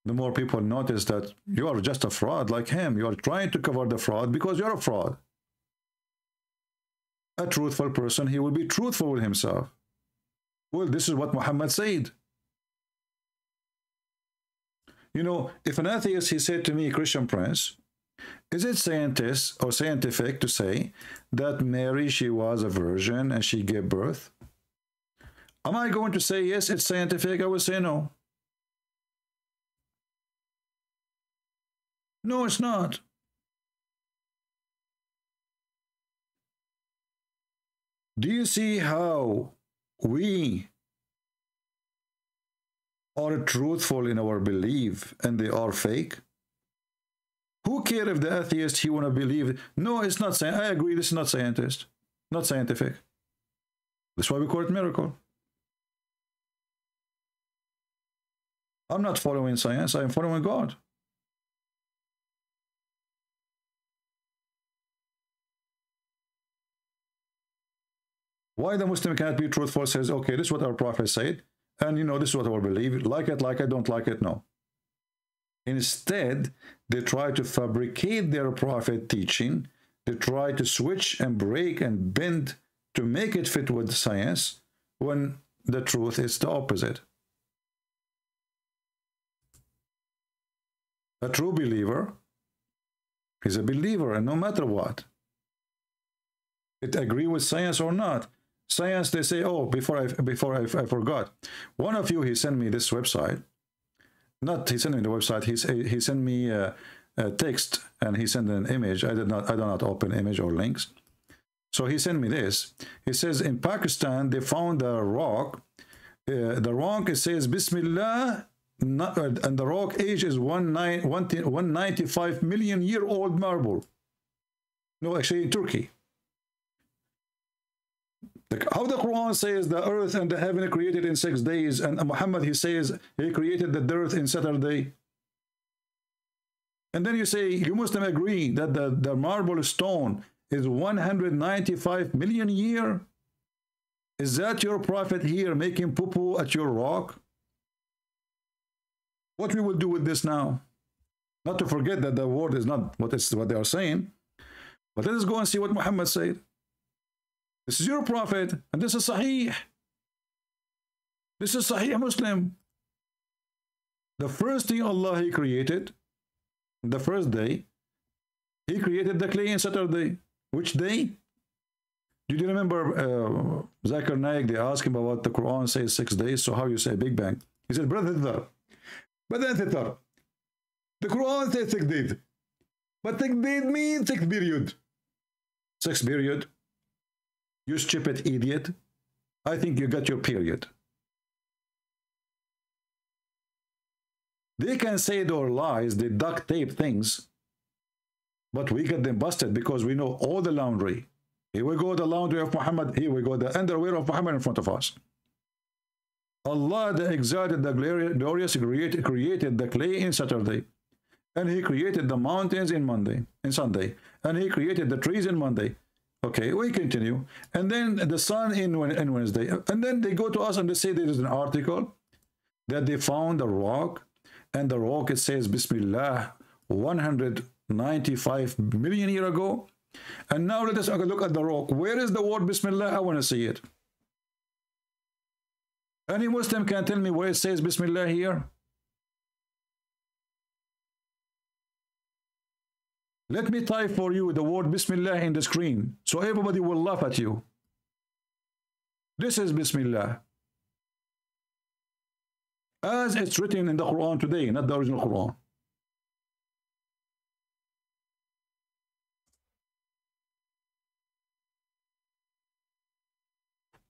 The more people notice that you are just a fraud like him. You are trying to cover the fraud because you're a fraud. a truthful person, he will be truthful with himself. Well, this is what Muhammad said. You know, if an atheist, he said to me, Christian Prince, is it scientist or scientific to say that Mary, she was a virgin and she gave birth? Am I going to say, yes, it's scientific? I will say no. No, it's not. Do you see how we are truthful in our belief and they are fake? Who cares if the atheist, he want to believe? No, it's not. I agree, this is not scientist, not scientific. That's why we call it miracle. I'm not following science, I'm following God. Why the Muslim cannot be truthful, says, okay, this is what our Prophet said, and you know, this is what I believe. Like it, don't like it, no. Instead, they try to fabricate their Prophet teaching. They try to switch and break and bend to make it fit with science, when the truth is the opposite. A true believer is a believer, and no matter what, it agree with science or not. Science, they say, oh, before I forgot. One of you, he sent me this website. Not he sent me the website. He sent me a text, and he sent an image. I do not open image or links. So he sent me this. He says in Pakistan they found a rock. The rock, it says Bismillah, and the rock age is 195 million year old marble. No, actually in Turkey. How the Quran says the earth and the heaven are created in 6 days, and Muhammad, he says he created the earth in Saturday. And then you say, you Muslim agree that the marble stone is 195 million year? Is that your Prophet here making poo-poo at your rock? What we will do with this now? Not to forget that the word is not what they are saying, but let us go and see what Muhammad said. This is your Prophet, and this is Sahih. This is Sahih Muslim. The first thing Allah, he created, the first day, he created the clay in Saturday. Which day? Did you remember Zakir Naik, they asked him about the Quran says 6 days, so how you say Big Bang? He said, brother, the Quran says 6 days. But 6 days means 6 period. 6 period? You stupid idiot. I think you got your period. They can say their lies, they duct tape things, but we get them busted because we know all the laundry. Here we go, the laundry of Muhammad. Here we go, the underwear of Muhammad in front of us. Allah, the exalted, the glorious, created the clay in Saturday. And he created the mountains in Sunday. And he created the trees in Monday. Okay, we continue. And then the sun in Wednesday. And then they go to us and they say there is an article that they found a rock. And the rock, it says, Bismillah, 195 million years ago. And now let us look at the rock. Where is the word Bismillah? I want to see it. Any Muslim can tell me where it says Bismillah here? Let me type for you the word Bismillah in the screen, so everybody will laugh at you. This is Bismillah. As it's written in the Quran today, not the original Quran.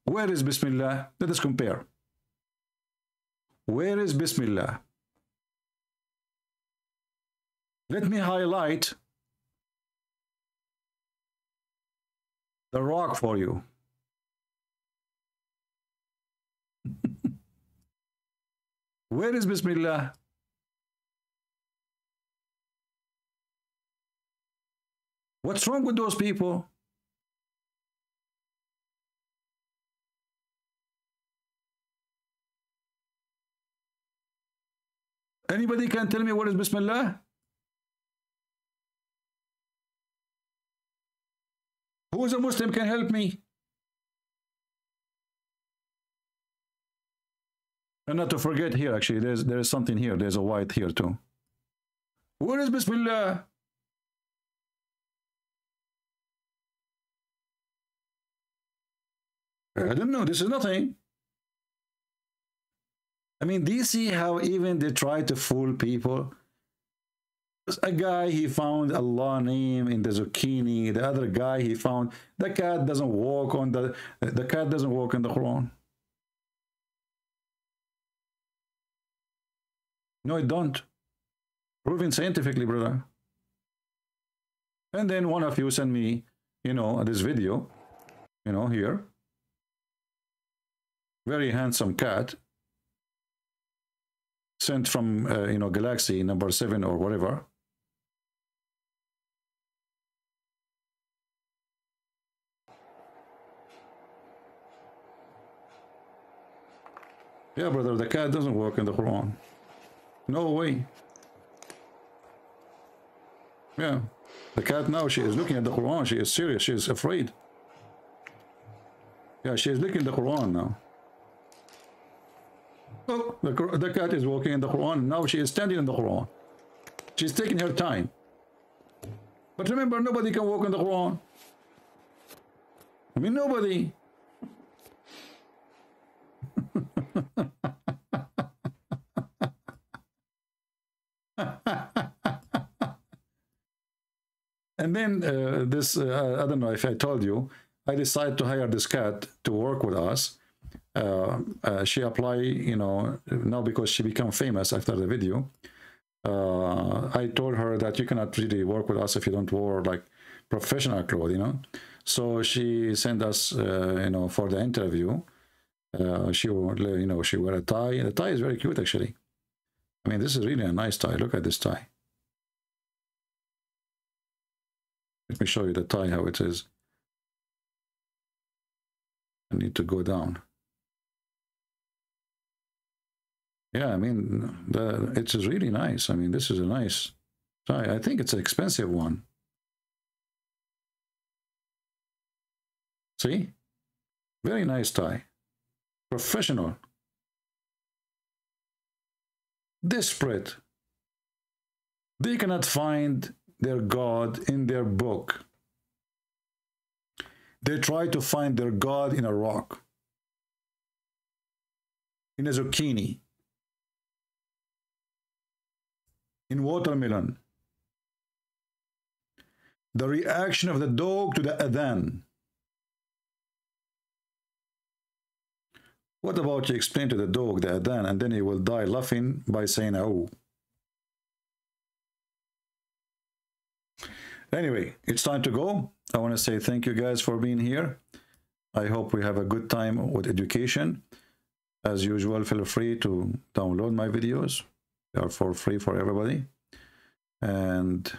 Where is Bismillah? Let us compare. Where is Bismillah? Let me highlight the rock for you. Where is Bismillah? What's wrong with those people? Anybody can tell me what is Bismillah? Who is a Muslim can help me? And not to forget here, actually, there is something here. There's a white here too. Where is Bismillah? I don't know. This is nothing. I mean, do you see how even they try to fool people? A guy, he found Allah name in the zucchini. The other guy, he found the cat doesn't walk on the cat doesn't walk in the Quran. No, it don't. Proven scientifically, brother. And then one of you sent me, you know, this video, you know, here. Very handsome cat. Sent from, you know, galaxy number 7 or whatever. Yeah, brother, the cat doesn't work in the Quran. No way. Yeah. The cat now, she is looking at the Quran. She is serious. She is afraid. Yeah, she is looking at the Quran now. Oh, the cat is walking in the Quran. Now she is standing in the Quran. She's taking her time. But remember, nobody can walk in the Quran. I mean, nobody. And then this, I don't know if I told you, I decided to hire this cat to work with us. She applied, you know, now because she became famous after the video. I told her that you cannot really work with us if you don't wear like professional clothes, you know. So she sent us, you know, for the interview. She wore, you know, she wore a tie. And the tie is very cute, actually. I mean, this is really a nice tie. Look at this tie. Let me show you the tie, how it is. I need to go down. Yeah, I mean, it is really nice. I mean, this is a nice tie. I think it's an expensive one. See? Very nice tie. Professional. Desperate. They cannot find their God in their book. They try to find their God in a rock, in a zucchini, in watermelon. The reaction of the dog to the adhan. What about you explain to the dog the adhan and then he will die laughing by saying, oh. Anyway, it's time to go. I want to say thank you guys for being here. I hope we have a good time with education. As usual, feel free to download my videos. They are for free for everybody. And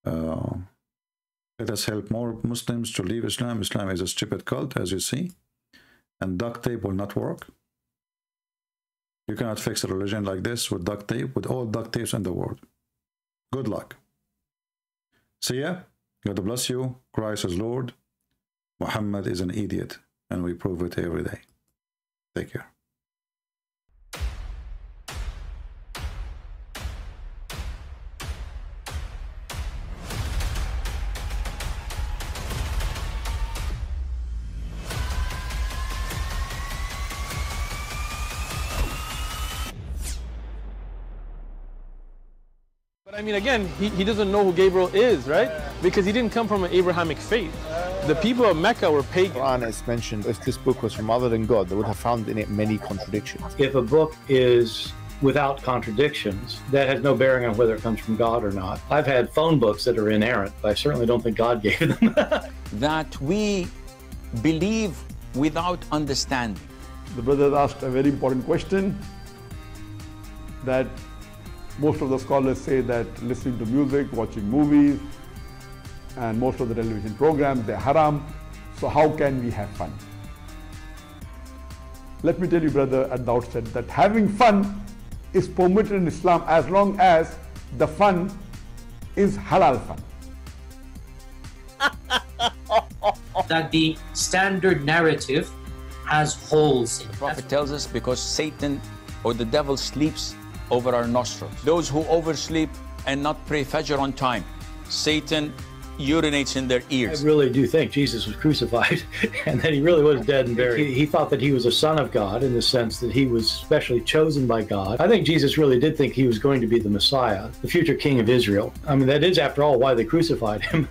let us help more Muslims to leave Islam. Islam is a stupid cult, as you see. And duct tape will not work. You cannot fix a religion like this with duct tape, with all duct tapes in the world. Good luck. See ya. God bless you. Christ is Lord. Muhammad is an idiot. And we prove it every day. Take care. But I mean, again, he doesn't know who Gabriel is, right? Because he didn't come from an Abrahamic faith. The people of Mecca were pagan. The Quran is mentioned, if this book was from other than God, they would have found in it many contradictions. If a book is without contradictions, that has no bearing on whether it comes from God or not. I've had phone books that are inerrant, but I certainly don't think God gave them. That we believe without understanding. The brother asked a very important question, that most of the scholars say that listening to music, watching movies, and most of the television programs, they're haram. So how can we have fun? Let me tell you, brother, at the outset, that having fun is permitted in Islam as long as the fun is halal fun. that the standard narrative has holes in it. The Prophet tells us because Satan or the devil sleeps over our nostrils. Those who oversleep and not pray Fajr on time, Satan urinates in their ears. I really do think Jesus was crucified and that he really was dead and buried. He thought that he was a son of God in the sense that he was specially chosen by God. I think Jesus really did think he was going to be the Messiah, the future king of Israel. I mean, that is, after all, why they crucified him.